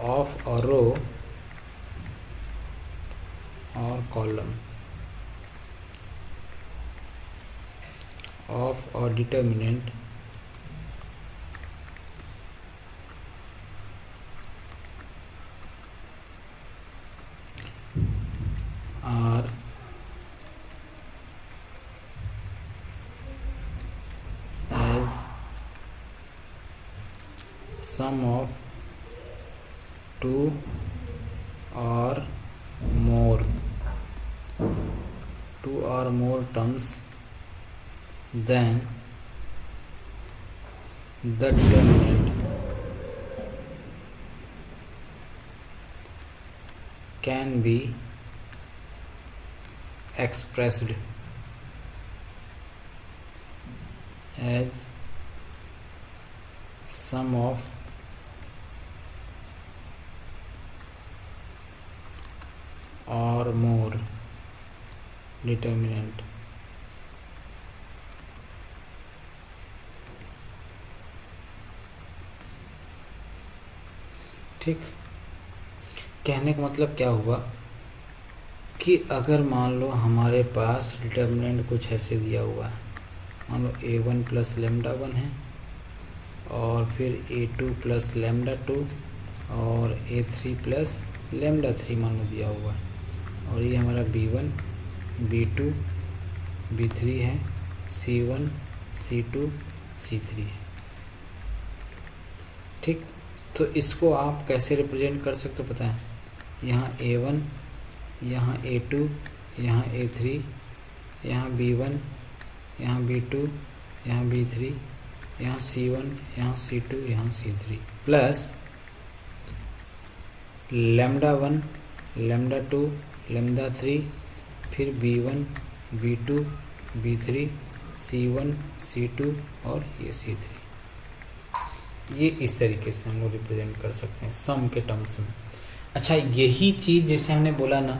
ऑफ अ रो और column of a determinant are as sum of two or more terms, then the determinant can be expressed as sum of or more determinant। ठीक, कहने का मतलब क्या हुआ कि अगर मान लो हमारे पास डिटर्मिनेंट कुछ ऐसे दिया हुआ है, मान लो a1 प्लस लेमडा 1 है, और फिर a2 प्लस लेमडा 2 और a3 प्लस लेमडा 3 मान लो दिया हुआ है, और ये हमारा b1 b2 b3 है, c1 c2 c3 है। ठीक, तो इसको आप कैसे रिप्रेजेंट कर सकते हो पता है, यहाँ a1, यहाँ a2, यहाँ a3, यहाँ b1, यहाँ b2, यहाँ b3, यहाँ c1, यहाँ c2, यहाँ c3 plus lambda 1, lambda 2, lambda 3, फिर b1, b2, b3, c1, c2 और ये c3। ये इस तरीके से हम लोग रिप्रेजेंट कर सकते हैं सम के टर्म्स में। अच्छा, यही चीज़ जैसे हमने बोला ना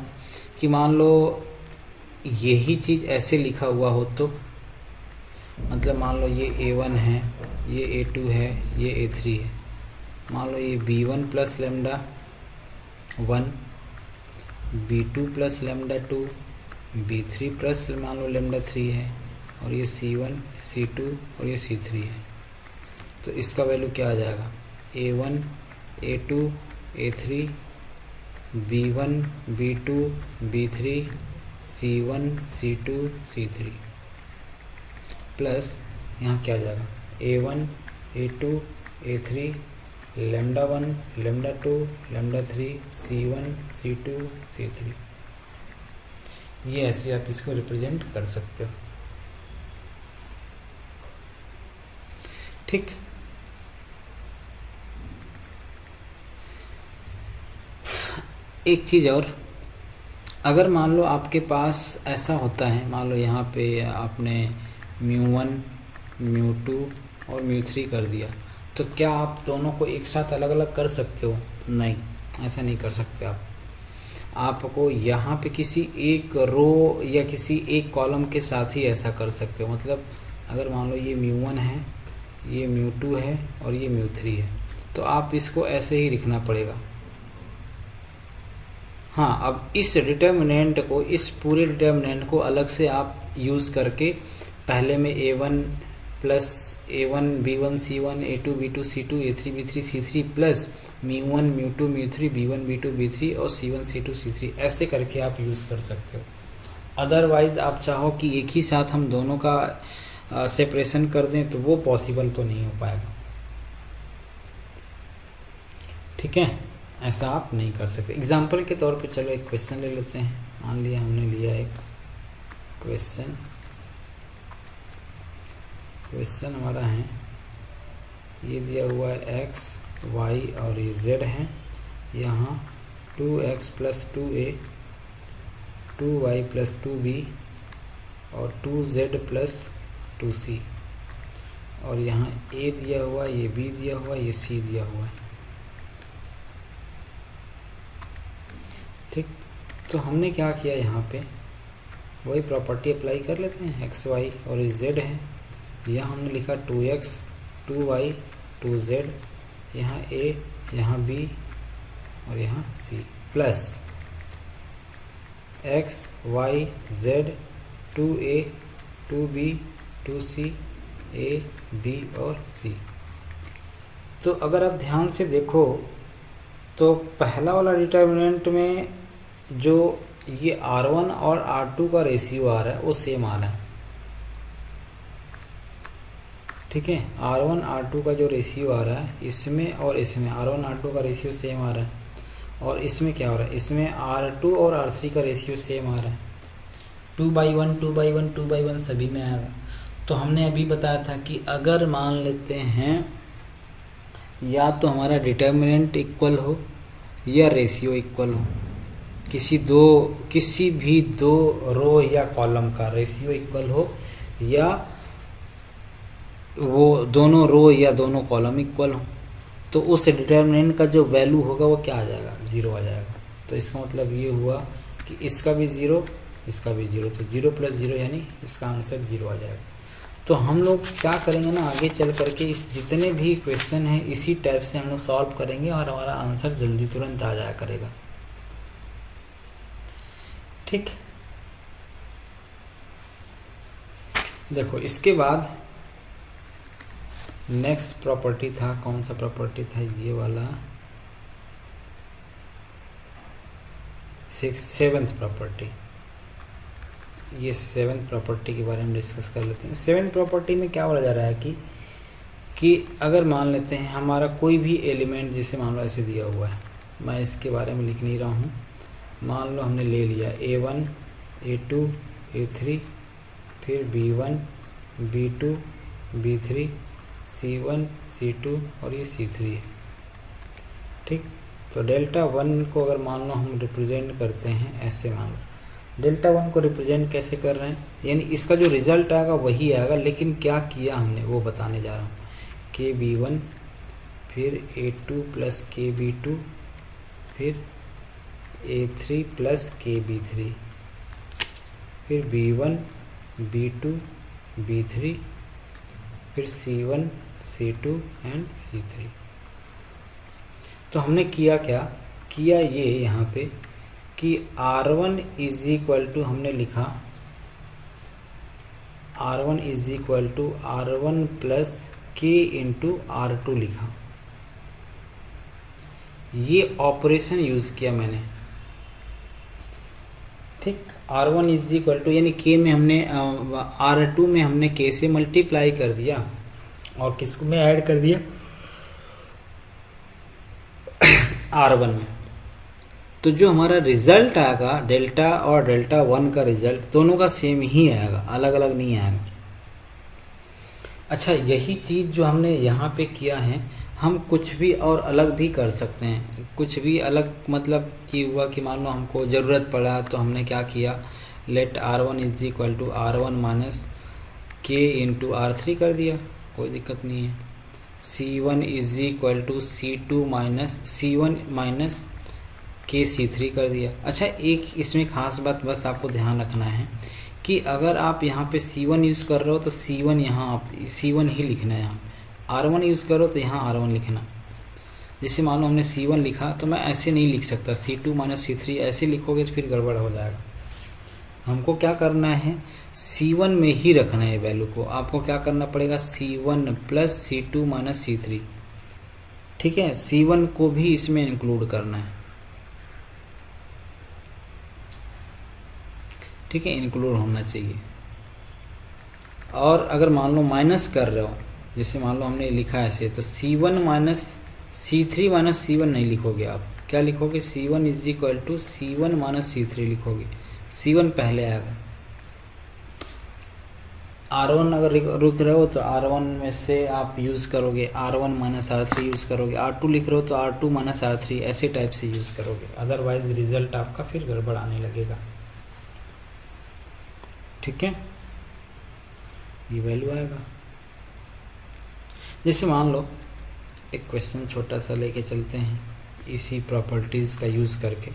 कि मान लो यही चीज़ ऐसे लिखा हुआ हो, तो मतलब मान लो ये a1 है, ये a2 है, ये a3 है, मान लो ये b1 plus lambda 1, b2 plus lambda 2, b3 plus मान लो लेमडा 3 है, और ये c1, c2 और ये c3 है। तो इसका वैल्यू क्या आ जाएगा, a1 a2 a3 B1 B2 B3 C1 C2 C3 plus यहाँ क्या आ जाएगा A1 A2 A3 lambda 1 lambda 2 lambda 3 C1 C2 C3। ये ऐसे आप इसको रिप्रेजेंट कर सकते हो। ठीक, एक चीज़ और, अगर मान लो आपके पास ऐसा होता है, मान लो यहाँ पे आपने μ1 μ2 और μ3 कर दिया, तो क्या आप दोनों को एक साथ अलग अलग कर सकते हो? नहीं, ऐसा नहीं कर सकते आप। आपको यहाँ पे किसी एक रो या किसी एक कॉलम के साथ ही ऐसा कर सकते हो। मतलब अगर मान लो ये μ1 है, ये μ2 है और ये μ3 है, तो आप इसको ऐसे ही लिखना पड़ेगा। हाँ, अब इस डिटर्मिनेंट को, इस पूरे डिटर्मिनेंट को अलग से आप यूज़ करके पहले में A1 plus A1 B1 C1 A2 B2 C2 A3 B3 C3 plus μ1 μ2 μ3 B1 B2 B3 और C1 C2 C3 ऐसे करके आप यूज़ कर सकते हो। अदरवाइज़ आप चाहो कि एक ही साथ हम दोनों का सेपरेशन कर दें तो वो पॉसिबल तो नहीं हो पाएगा। ठीक है, ऐसा आप नहीं कर सकते। एग्जाम्पल के तौर पे चलो एक क्वेश्चन ले लेते हैं। मान लिया हमने लिया एक क्वेश्चन हमारा है, ये दिया हुआ है x y और ये z है। यहाँ 2x plus 2a 2y plus 2b और 2z प्लस 2c, और यहाँ a दिया हुआ, ये b दिया हुआ, ये c दिया हुआ है। ठीक, तो हमने क्या किया, यहाँ पे वही प्रॉपर्टी अप्लाई कर लेते हैं। एक्स वाई और ये z है, यहाँ हमने लिखा 2x 2y 2z, यहाँ a यहाँ b और यहाँ c plus x y z 2a 2b 2c a b और c। तो अगर आप ध्यान से देखो तो पहला वाला डिटर्मिनेंट में जो ये R1 और R2 का रेशियो आ रहा है वो सेम आ रहा है। ठीक है, R1 R2 का जो रेशियो आ रहा है इसमें और इसमें R1 R2 का रेशियो सेम आ रहा है, और इसमें क्या हो रहा है, इसमें R2 और R3 का रेशियो सेम आ रहा है। 2/1 2/1 2/1 सभी में आएगा। तो हमने अभी बताया था कि अगर मान लेते हैं या तो हमारा डिटर्मिनेंट इक्वल हो या रेशियो इक्वल हो, किसी भी दो रो या कॉलम का रेशियो इक्वल हो, या वो दोनों रो या दोनों कॉलम इक्वल हो, तो उस डिटर्मिनेंट का जो वैल्यू होगा वो क्या आ जाएगा, 0 आ जाएगा। तो इसका मतलब ये हुआ कि इसका भी 0 इसका भी 0, तो 0 + 0 यानी इसका आंसर 0 आ जाएगा। तो हम लोग क्या करेंगे ना, आगे चल करके इस जितने भी क्वेश्चन हैं इसी टाइप से हम लोग सॉल्व करेंगे और हमारा आंसर जल्दी तुरंत आ जाया करेगा। ठीक, देखो इसके बाद नेक्स्ट प्रॉपर्टी था, कौन सा प्रॉपर्टी था, ये वाला 7th प्रॉपर्टी। ये 7th प्रॉपर्टी के बारे में डिस्कस कर लेते हैं। 7th प्रॉपर्टी में क्या बोला जा रहा है कि अगर मान लेते हैं हमारा कोई भी एलिमेंट, जैसे मान लो ऐसे दिया हुआ है, मैं इसके बारे में लिख नहीं रहा हूँ, मान लो हमने ले लिया A1 A2 A3 फिर B1 B2 B3 C1 C2 और ये C3 है। ठीक, तो डेल्टा 1 को अगर मान लो हम रिप्रेजेंट करते हैं ऐसे, मान लो डेल्टा 1 को रिप्रेजेंट कैसे कर रहे हैं, यानी इसका जो रिजल्ट आएगा वही आएगा, लेकिन क्या किया हमने वो बताने जा रहा हूँ। KB1 फिर A2 प्लस KB2 फिर A3 प्लस KB3 फिर B1 B2 B3 फिर C1 C2 एंड C3। तो हमने किया क्या किया, ये यहाँ पे कि R1 इज इक्वल टू, हमने लिखा R1 is equal to R1 plus K into R2 लिखा। ये ऑपरेशन यूज़ किया मैंने, ठीक। R1 इज इक्वल टू यानी के में हमने R2 में हमने के से मल्टीप्लाई कर दिया और किसको में ऐड कर दिया R1 में। तो जो हमारा रिजल्ट आएगा डेल्टा और डेल्टा 1 का रिजल्ट दोनों का सेम ही आएगा, अलग अलग नहीं आएगा। अच्छा, यही चीज़ जो हमने यहाँ पे किया है, हम कुछ भी और अलग भी कर सकते हैं। कुछ भी अलग मतलब कि हुआ कि मान लो हमको ज़रूरत पड़ा तो हमने क्या किया, let R1 is equal to R1 minus K into R3 कर दिया, कोई दिक्कत नहीं है। C1 is equal to C2 minus C1 minus K C3 कर दिया। अच्छा, एक इसमें खास बात बस आपको ध्यान रखना है कि अगर आप यहाँ पे C1 यूज़ कर रहे हो तो C1 यहाँ आप C1 ही लिखना है। यहाँ R1 यूज़ करो तो यहाँ R1 लिखना। जैसे मान लो हमने C1 लिखा तो मैं ऐसे नहीं लिख सकता, C2 माइनस C3 ऐसे लिखोगे तो फिर गड़बड़ हो जाएगा। हमको क्या करना है, C1 में ही रखना है वैल्यू को। आपको क्या करना पड़ेगा, C1 plus C2 minus C3, ठीक है। C1 को भी इसमें इंक्लूड करना है, ठीक है, इंक्लूड होना चाहिए। और अगर मान लो माइनस कर रहे हो, जैसे मान लो हमने लिखा है ऐसे, तो C1 minus C3 minus C1 नहीं लिखोगे आप, क्या लिखोगे, C1 is equal to C1 minus C3 लिखोगे। C1 पहले आएगा। R1 अगर रुक रहे हो तो R1 में से आप यूज़ करोगे R1 माइनस R3 यूज़ करोगे। R2 लिख रहे हो तो R2 माइनस R3 ऐसे टाइप से यूज़ करोगे, अदरवाइज रिजल्ट आपका फिर गड़बड़ आने लगेगा, ठीक है। ये वैल्यू आएगा। जैसे मान लो एक क्वेश्चन छोटा सा लेके चलते हैं, इसी प्रॉपर्टीज़ का यूज़ करके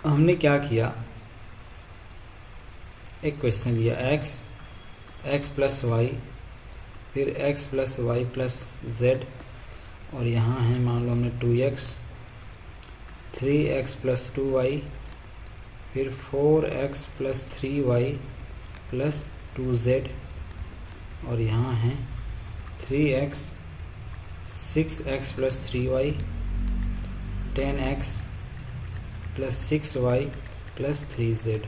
हमने क्या किया, एक क्वेश्चन लिया x प्लस वाई, फिर x plus y plus z, और यहाँ है मान लो हमने 2x, 3x प्लस 2y, फिर 4x plus 3y plus 2z, और यहाँ है 3x, 6x plus 3y, 10x plus 6y plus 3z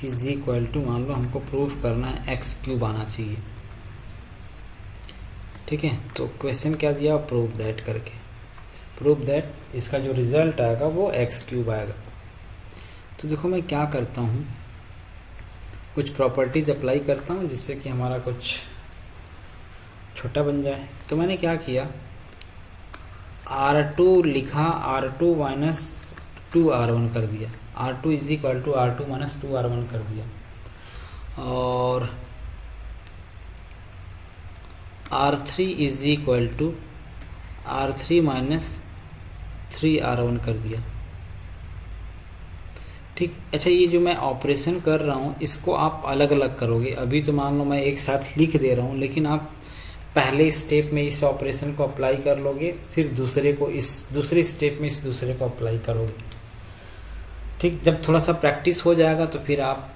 is equal to, मान लो हमको प्रूफ करना है एक्स क्यूब आना चाहिए, ठीक है। तो क्वेश्चन क्या दिया, प्रूफ दैट करके, प्रूफ दैट इसका जो रिजल्ट आएगा वो एक्स क्यूब आएगा। तो देखो मैं क्या करता हूँ, कुछ प्रॉपर्टीज़ अप्लाई करता हूँ जिससे कि हमारा कुछ छोटा बन जाए। तो मैंने क्या किया, R2 लिखा, R2 माइनस 2R1 कर दिया, R2 is equal to R2 minus 2R1 कर दिया, और R3 is equal to R3 minus 3R1 कर दिया, ठीक। अच्छा, ये जो मैं ऑपरेशन कर रहा हूँ इसको आप अलग अलग करोगे। अभी तो मान लो मैं एक साथ लिख दे रहा हूँ, लेकिन आप पहले स्टेप में इस ऑपरेशन को अप्लाई कर लोगे, फिर दूसरे को इस दूसरे स्टेप में इस दूसरे को अप्लाई करोगे, ठीक। जब थोड़ा सा प्रैक्टिस हो जाएगा तो फिर आप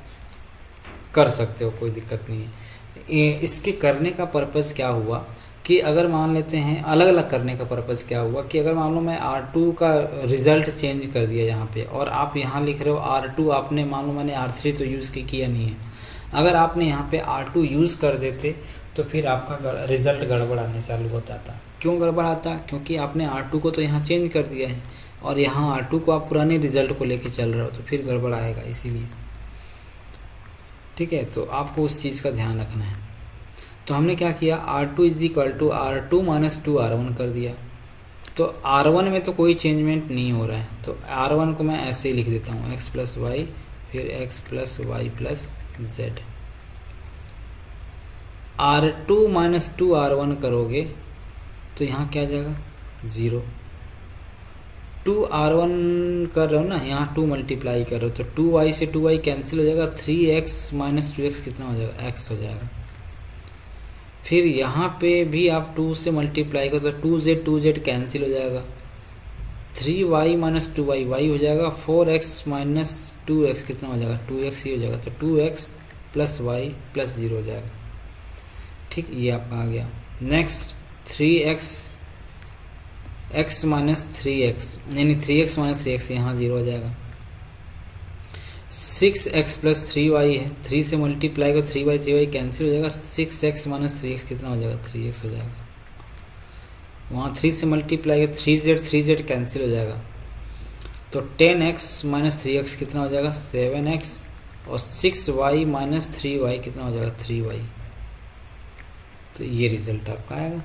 कर सकते हो, कोई दिक्कत नहीं है। इसके करने का पर्पज़ क्या हुआ कि अगर मान लेते हैं, अलग अलग करने का पर्पज़ क्या हुआ कि अगर मान लो मैं R2 का रिज़ल्ट चेंज कर दिया यहाँ पे, और आप यहाँ लिख रहे हो R2, आपने मान लो मैंने R3 तो यूज़ किया नहीं है, अगर आपने यहाँ पे R2 यूज़ कर देते तो फिर आपका रिज़ल्ट गड़बड़ आने चालू हो जाता। क्यों गड़बड़ आता, क्योंकि आपने R2 को तो यहाँ चेंज कर दिया है और यहाँ R2 को आप पुराने रिज़ल्ट को लेके चल रहे हो, तो फिर गड़बड़ आएगा, इसीलिए, ठीक है। तो आपको उस चीज़ का ध्यान रखना है। तो हमने क्या किया, R2 is equal to R2 minus 2R1 कर दिया। तो R1 में तो कोई चेंजमेंट नहीं हो रहा है, तो R1 को मैं ऐसे ही लिख देता हूँ, x प्लस वाई, फिर x plus y plus z. R2 minus 2R1 करोगे तो यहाँ क्या आ जाएगा, 0। 2R1 कर रहे हो ना, यहाँ 2 मल्टीप्लाई कर रहे हो, तो 2y से 2y कैंसिल हो जाएगा, 3x माइनस 2x कितना हो जाएगा, x हो जाएगा। फिर यहाँ पे भी आप 2 से मल्टीप्लाई करो तो 2z कैंसिल हो जाएगा, 3y माइनस 2y y हो जाएगा, 4x माइनस 2x कितना हो जाएगा, 2x ही हो जाएगा, तो 2x प्लस वाई प्लस 0 हो जाएगा, ठीक। ये आपका आ गया। Next 3x x minus 3x, यानी 3x माइनस 3x यहाँ 0 हो जाएगा। 6x+3y है, 3 से मल्टीप्लाई को 3y कैंसिल हो जाएगा, 6x माइनस 3x कितना हो जाएगा, 3x हो जाएगा। वहाँ 3 से मल्टीप्लाई को 3z कैंसिल हो जाएगा, तो 10x माइनस 3x कितना हो जाएगा, 7x, और 6y माइनस 3y कितना हो जाएगा, 3y। तो ये रिजल्ट आपका आएगा।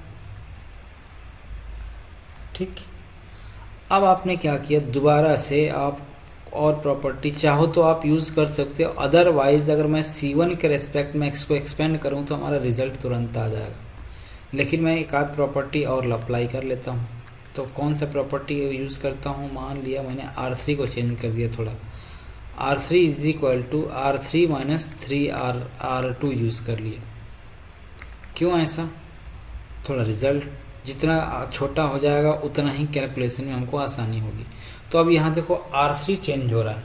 ठीक, अब आपने क्या किया, दोबारा से आप और प्रॉपर्टी चाहो तो आप यूज़ कर सकते हो, अदरवाइज अगर मैं C1 के रेस्पेक्ट में x को एक्सपेंड करूँ तो हमारा रिजल्ट तुरंत आ जाएगा। लेकिन मैं एक आध प्रॉपर्टी और अप्लाई कर लेता हूँ। तो कौन सा प्रॉपर्टी यूज़ करता हूँ, मान लिया मैंने R3 को चेंज कर दिया थोड़ा, R3 is equal to R3 minus 3R2 use कर लिया। क्यों ऐसा, थोड़ा रिज़ल्ट जितना छोटा हो जाएगा उतना ही कैलकुलेशन में हमको आसानी होगी। तो अब यहाँ देखो R3 चेंज हो रहा है,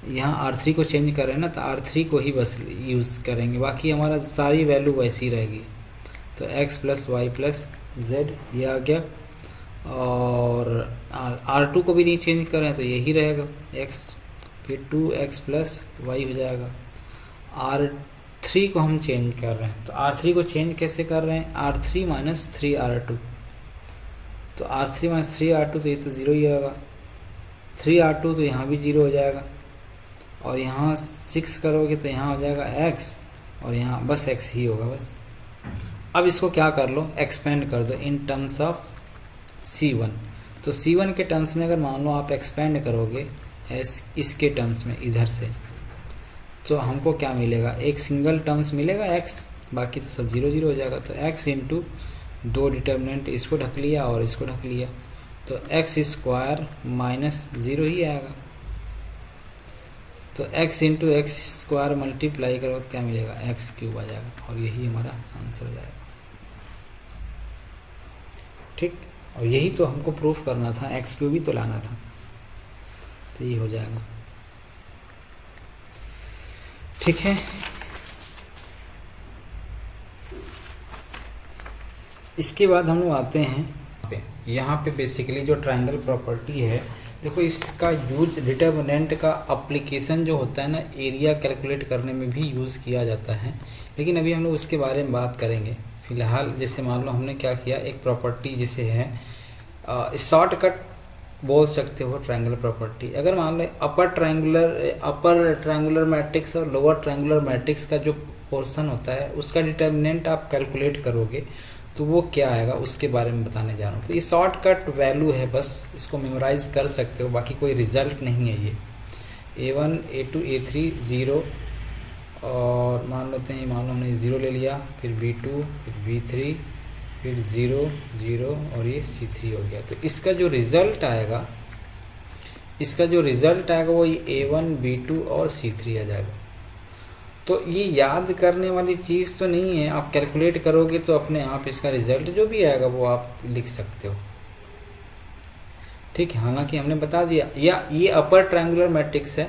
यहाँ R3 को चेंज कर रहे हैं ना, तो R3 को ही बस यूज़ करेंगे, बाकी हमारा सारी वैल्यू वैसी रहेगी। तो x plus y plus z ये आ गया, और R2 को भी नहीं चेंज कर रहे हैं तो यही रहेगा x, फिर 2x प्लस वाई हो जाएगा। R3 को हम चेंज कर रहे हैं, तो R3 को चेंज कैसे कर रहे हैं, R3 माइनस 3R2, तो R3 माइनस 3R2 तो ये तो ज़ीरो ही होगा, 3R2 तो यहाँ भी ज़ीरो हो जाएगा, और यहाँ 6 करोगे तो यहाँ हो जाएगा x, और यहाँ बस x ही होगा बस। अब इसको क्या कर लो, एक्सपेंड कर दो इन टर्म्स ऑफ C1। तो C1 के टर्म्स में अगर मान लो आप एक्सपेंड करोगे इसके टर्म्स में इधर से, तो हमको क्या मिलेगा, एक सिंगल टर्म्स मिलेगा x, बाकी तो सब 0 0 हो जाएगा। तो x इंटू दो डिटर्मिनेंट, इसको ढक लिया और इसको ढक लिया, तो x स्क्वायर माइनस 0 ही आएगा। तो x into x square multiply करो तो क्या मिलेगा, x क्यूब आ जाएगा, और यही हमारा आंसर हो जाएगा। ठीक, और यही तो हमको प्रूफ करना था, x क्यूब ही तो लाना था, तो ये हो जाएगा। ठीक है, इसके बाद हम लोग आते हैं यहाँ पे बेसिकली जो ट्रायंगल प्रॉपर्टी है, देखो इसका यूज डिटर्मिनेंट का अप्लीकेशन जो होता है ना, एरिया कैलकुलेट करने में भी यूज़ किया जाता है, लेकिन अभी हम लोग उसके बारे में बात करेंगे। फिलहाल जैसे मान लो हमने क्या किया, एक प्रॉपर्टी जैसे है शॉर्टकट बोल सकते हो ट्रायंगल प्रॉपर्टी। अगर मान लो अपर ट्रायंगुलर मैट्रिक्स और लोअर ट्रायंगुलर मैट्रिक्स का जो पोर्शन होता है उसका डिटर्मिनेंट आप कैलकुलेट करोगे तो वो क्या आएगा, उसके बारे में बताने जा रहा हूँ। तो ये शॉर्टकट वैल्यू है, बस इसको मेमोराइज कर सकते हो, बाकी कोई रिजल्ट नहीं है ये। A1 A2 A3 0, और मान लेते हैं, मान लो हमने 0 ले लिया, फिर B2 फिर B3 फिर 0 0 और ये C3 हो गया। तो इसका जो रिज़ल्ट आएगा, वो ये A1 B2 और C3 आ जाएगा। तो ये याद करने वाली चीज़ तो नहीं है, आप कैलकुलेट करोगे तो अपने आप इसका रिज़ल्ट जो भी आएगा वो आप लिख सकते हो। ठीक है, हालांकि हमने बता दिया, या ये अपर ट्रायंगुलर मैट्रिक्स है,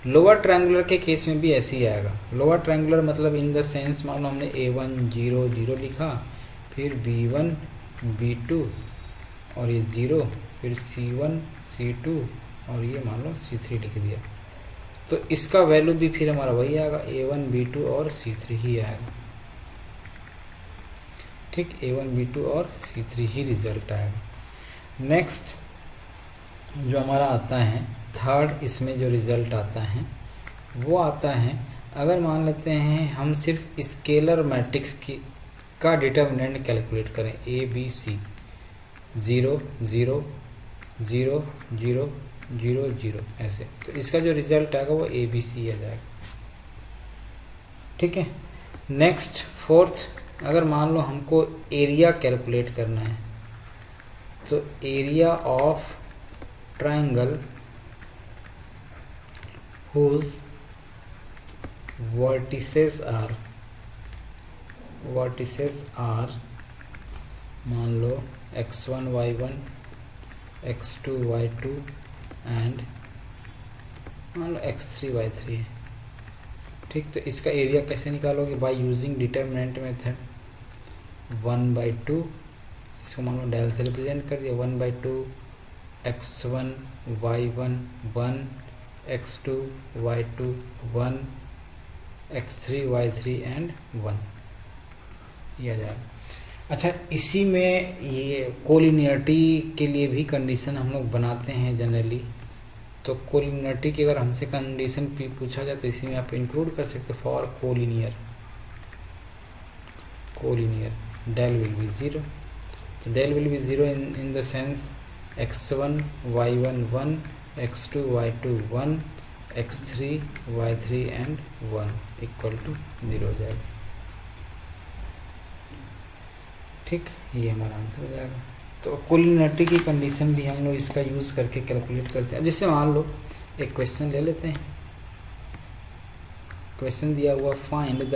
लोअर ट्रायंगुलर के केस में भी ऐसे ही आएगा। लोअर ट्रायंगुलर मतलब इन द सेंस, मान लो हमने A1 0 0 लिखा, फिर B1 B2 और ये 0, फिर C1 C2 और ये मान लो C3 लिख दिया, तो इसका वैल्यू भी फिर हमारा वही आएगा, A1 B2 और C3 ही आएगा। ठीक, A1 B2 और C3 ही रिजल्ट आएगा। नेक्स्ट जो हमारा आता है थर्ड, इसमें जो रिज़ल्ट आता है वो आता है, अगर मान लेते हैं हम सिर्फ स्केलर मैट्रिक्स की का डिटर्मिनेंट कैलकुलेट करें, ABC 0 0 0 0 0 0 ऐसे, तो इसका जो रिज़ल्ट आएगा वो ABC आ जाएगा। ठीक है, नेक्स्ट फोर्थ, अगर मान लो हमको एरिया कैलकुलेट करना है, तो area of triangle whose vertices are मान लो x1 y1 x2 y2 and मान लो x3 y3 है। ठीक, तो इसका एरिया कैसे निकालोगे, बाय यूजिंग डिटर्मिनेंट मेथड, 1/2, इसको मान लो डेल से रिप्रेजेंट कर दिया, 1/2 x1 y1 1 x2 y2 1 x3 y3 and 1, ये आ जाएगा। अच्छा, इसी में ये कोलिनियरिटी के लिए भी कंडीशन हम लोग बनाते हैं जनरली। तो कोलिनियरिटी की अगर हमसे कंडीशन पूछा जाए तो इसी में आप इंक्लूड कर सकते हो for collinear del will be zero. तो del will be zero in the sense x1 y1 1 x2 y2 1 x3 y3 and 1 equal to 0 हो जाएगा। ठीक, ये हमारा आंसर हो जाएगा। तो कोलिनियरिटी की कंडीशन भी हम लोग इसका यूज़ करके कैलकुलेट करते हैं। जैसे मान लो एक क्वेश्चन ले लेते हैं। क्वेश्चन दिया हुआ find the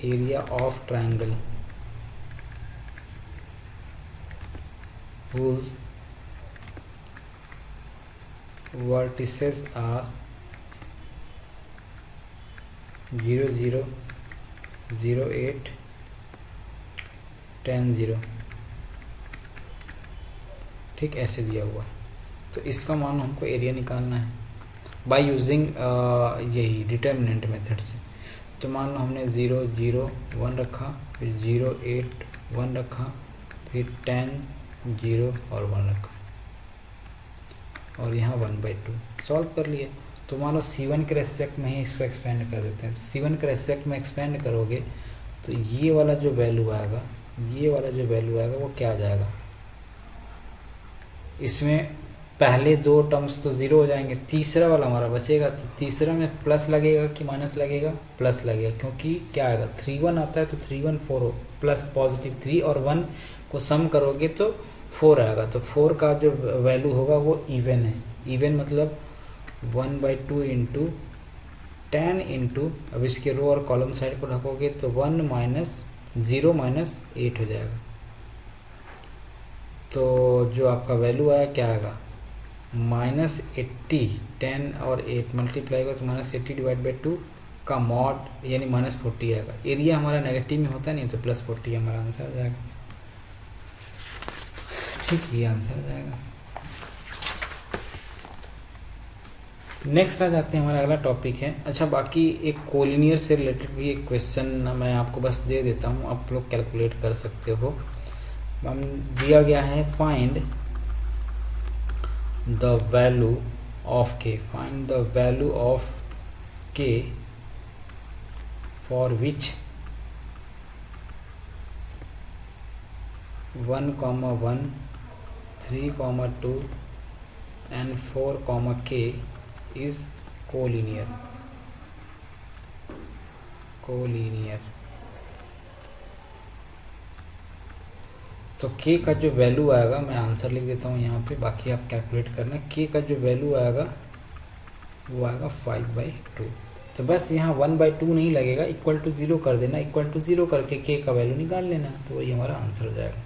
area of triangle whose vertices are 0 0 0 8 10 0। ठीक, ऐसे दिया हुआ है। तो इसका मान हमको एरिया निकालना है बाय यूजिंग यही डिटर्मिनेंट मेथड से। तो मान लो हमने 0 0 1 रखा, फिर 0 8 1 रखा, फिर 10 0 और 1 रखा, और यहाँ 1/2 सॉल्व कर लिया। तो मान लो C1 के रेस्पेक्ट में ही इसको एक्सपेंड कर देते हैं। तो C1 के रेस्पेक्ट में एक्सपेंड करोगे तो ये वाला जो वैल्यू आएगा, वो क्या आ जाएगा, इसमें पहले दो टर्म्स तो ज़ीरो हो जाएंगे, तीसरा वाला हमारा बचेगा। तो तीसरा में प्लस लगेगा कि माइनस लगेगा, प्लस लगेगा, क्योंकि क्या आएगा 3 1 आता है। तो 3 1 4 प्लस पॉजिटिव 3 और 1 को सम करोगे तो 4 आएगा। तो 4 का जो वैल्यू होगा वो इवन है। इवन मतलब 1/2 इंटू 10 इंटू, अब इसके रो और कॉलम साइड को ढकोगे तो 1 माइनस 0 माइनस 8 हो जाएगा। तो जो आपका वैल्यू आया क्या आएगा, -80, 10 और 8 मल्टीप्लाई होगा तो -80 डिवाइड बाई 2 का मॉड यानी -40 आएगा। एरिया हमारा नेगेटिव में होता नहीं, तो +40 हमारा आंसर आ जाएगा। ठीक, ये आंसर आ जाएगा। नेक्स्ट आ जाते हैं, हमारा अगला टॉपिक है। अच्छा, बाकी एक कोलिनियर से रिलेटेड भी एक क्वेश्चन मैं आपको बस दे देता हूँ, आप लोग कैलकुलेट कर सकते हो। हम दिया गया है find the value of k, find the value of k for which 1, 1, 3, 2 and 4, k is collinear। तो k का जो वैल्यू आएगा, मैं आंसर लिख देता हूँ यहाँ पे, बाकी आप कैलकुलेट करना। k का जो वैल्यू आएगा वो आएगा 5/2। तो बस यहाँ 1/2 नहीं लगेगा, इक्वल टू 0 कर देना, इक्वल टू 0 करके k का वैल्यू निकाल लेना, तो वही हमारा आंसर हो जाएगा।